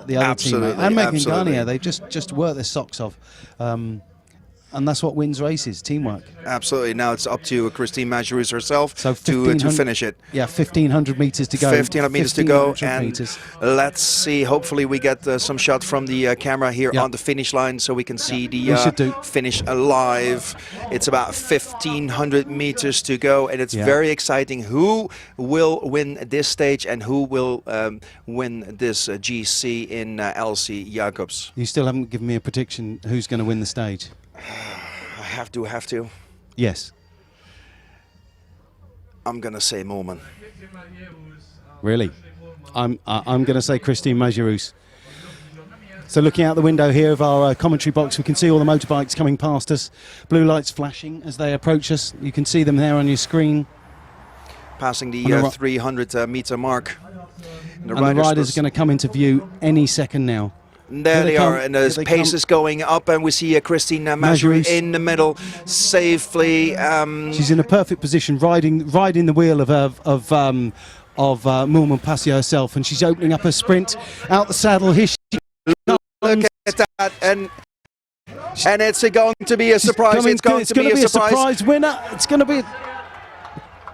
the other teammate, and Megan Garnier. They just worked their socks off. And that's what wins races, teamwork. Absolutely. Now it's up to Christine Majerus herself to finish it. Yeah, 1,500 metres to go. 1,500 metres to go. And meters. let's see, hopefully we get some shot from the camera here on the finish line so we can see the finish live. It's about 1,500 metres to go, and it's very exciting. Who will win this stage and who will win this GC in Elsy Jacobs? You still haven't given me a prediction who's going to win the stage. I have to. Yes. I'm gonna say Mulman. Really? I'm going to say Christine Majerus. So looking out the window here of our commentary box, we can see all the motorbikes coming past us. Blue lights flashing as they approach us. You can see them there on your screen. Passing the 300 meter mark. And the riders are going to come into view any second now. There they are, and the pace is going up, and we see Christine Majerus in the middle, safely. She's in a perfect position, riding the wheel of Mulman Passia herself, and she's opening up her sprint out the saddle. Here she Look at that, and it's going to be a surprise. It's going to be a surprise winner. It's going to be.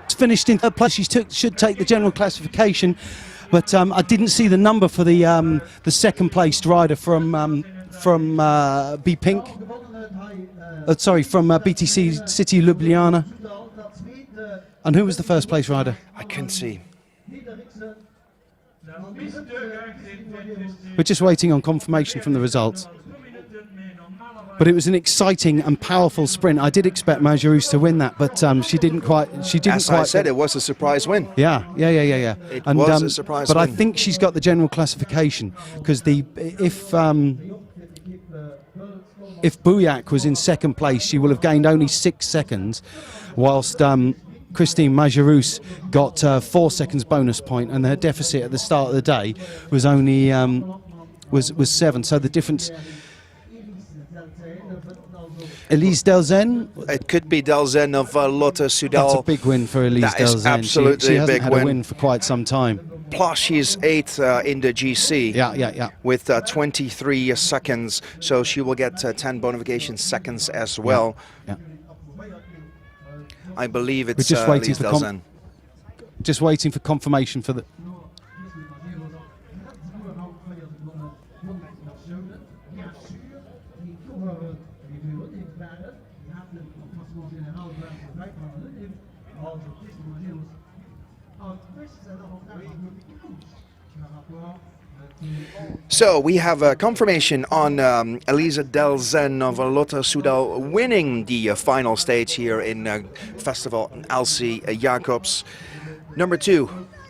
It's finished in third place. She should take the general classification. But I didn't see the number for the second placed rider from B Pink. From BTC City Ljubljana. And who was the first place rider? I couldn't see. We're just waiting on confirmation from the results. But it was an exciting and powerful sprint. I did expect Majerus to win that, but she didn't quite. As I said, it was a surprise win. Yeah. It was a surprise but win. I think she's got the general classification because if Bouillac was in second place, she will have gained only 6 seconds, whilst Christine Majerus got 4 seconds bonus point, and her deficit at the start of the day was only was 7. So the difference. Elise Delzen? It could be Delzen of Lotte Soudal. That's a big win for Elise Delzen. That is absolutely she a hasn't big had win. a win for quite some time. Plus, she's 8th in the GC. Yeah. With 23 seconds, so she will get 10 bonification seconds as well. Yeah. I believe it's We're just waiting Elise for Delzen. Just waiting for confirmation for the. So we have a confirmation on Elise Delzen of Lotte Soudal winning the final stage here in Festival Elsy Jacobs. Number 2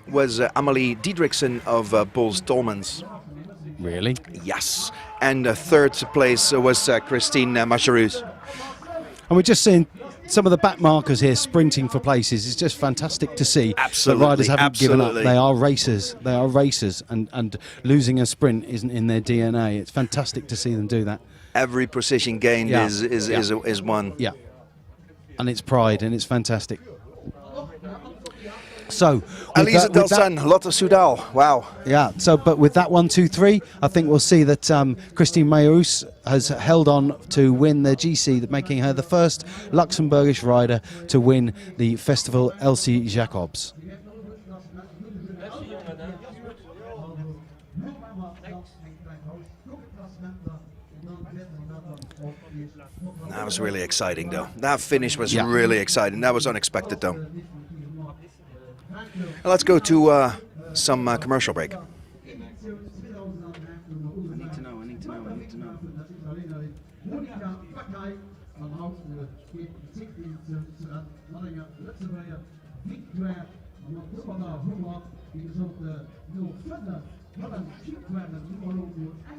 was Amelie Diedrichsen of Bols Dolmans. Really? Yes. And third place was Christine Machereus. And we're just seeing some of the back markers here sprinting for places. It's just fantastic to see Absolutely, that riders haven't given up. absolutely. They are racers. They are racers, and losing a sprint isn't in their DNA. It's fantastic to see them do that. Every position gained Yeah. is one. Yeah, and it's pride, and it's fantastic. So, Elise Delzen, Lotte Soudal. Wow. yeah. So, but with that 1, 2, 3, I think we'll see that Christine Machereus has held on to win the GC, making her the first Luxembourgish rider to win the Festival Elsy Jacobs. That was really exciting, though. That finish was Yeah. really exciting. That was unexpected, though. Let's go to some commercial break. I need to know.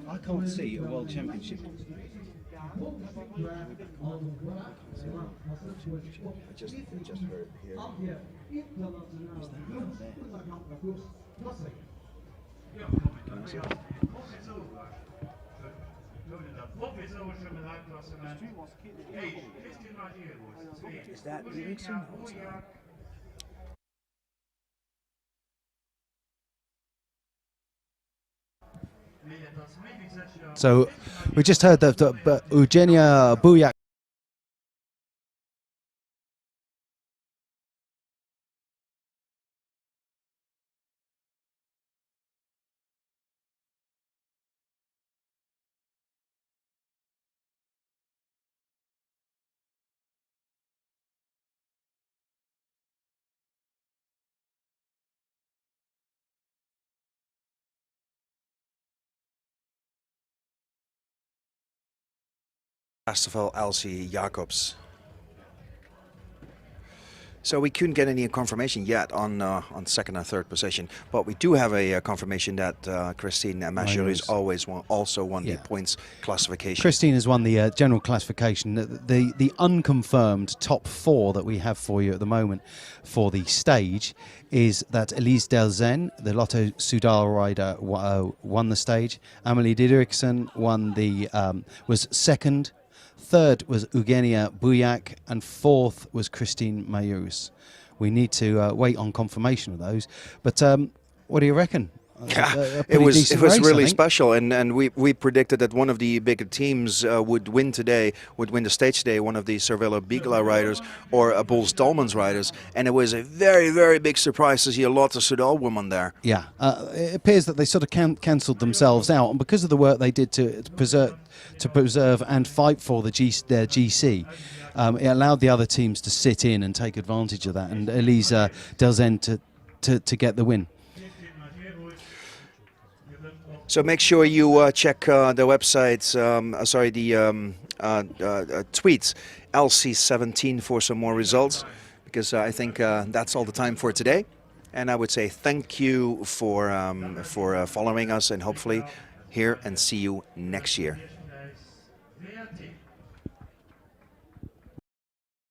I can't see a world championship. Just heard here. Is that Ericsson? So we just heard that Eugenia Buyak Festival Elsy Jacobs. So we couldn't get any confirmation yet on second and third position, but we do have a confirmation that Christine Machereus also won Yeah. the points classification. Christine has won the general classification. The unconfirmed top 4 that we have for you at the moment for the stage is that Elise Delzen, the Lotto Soudal rider, won the stage. Amelie Diedrichsen was second. Third was Eugenia Buyak, and fourth was Christine Machereus. We need to wait on confirmation of those. But what do you reckon? It was decent race, I really think. special, and we predicted that one of the bigger teams would win the stage today, one of the Cervelo Bigla riders or Bols Dolmans riders, and it was a very, very big surprise to see a Lotte Soudal woman there. Yeah, it appears that they sort of cancelled themselves out, and because of the work they did to preserve and fight for their GC, it allowed the other teams to sit in and take advantage of that, and Elise Delzen to get the win. So make sure you check the website, tweets LC17 for some more results, because I think that's all the time for today. And I would say thank you for following us, and hopefully hear and see you next year.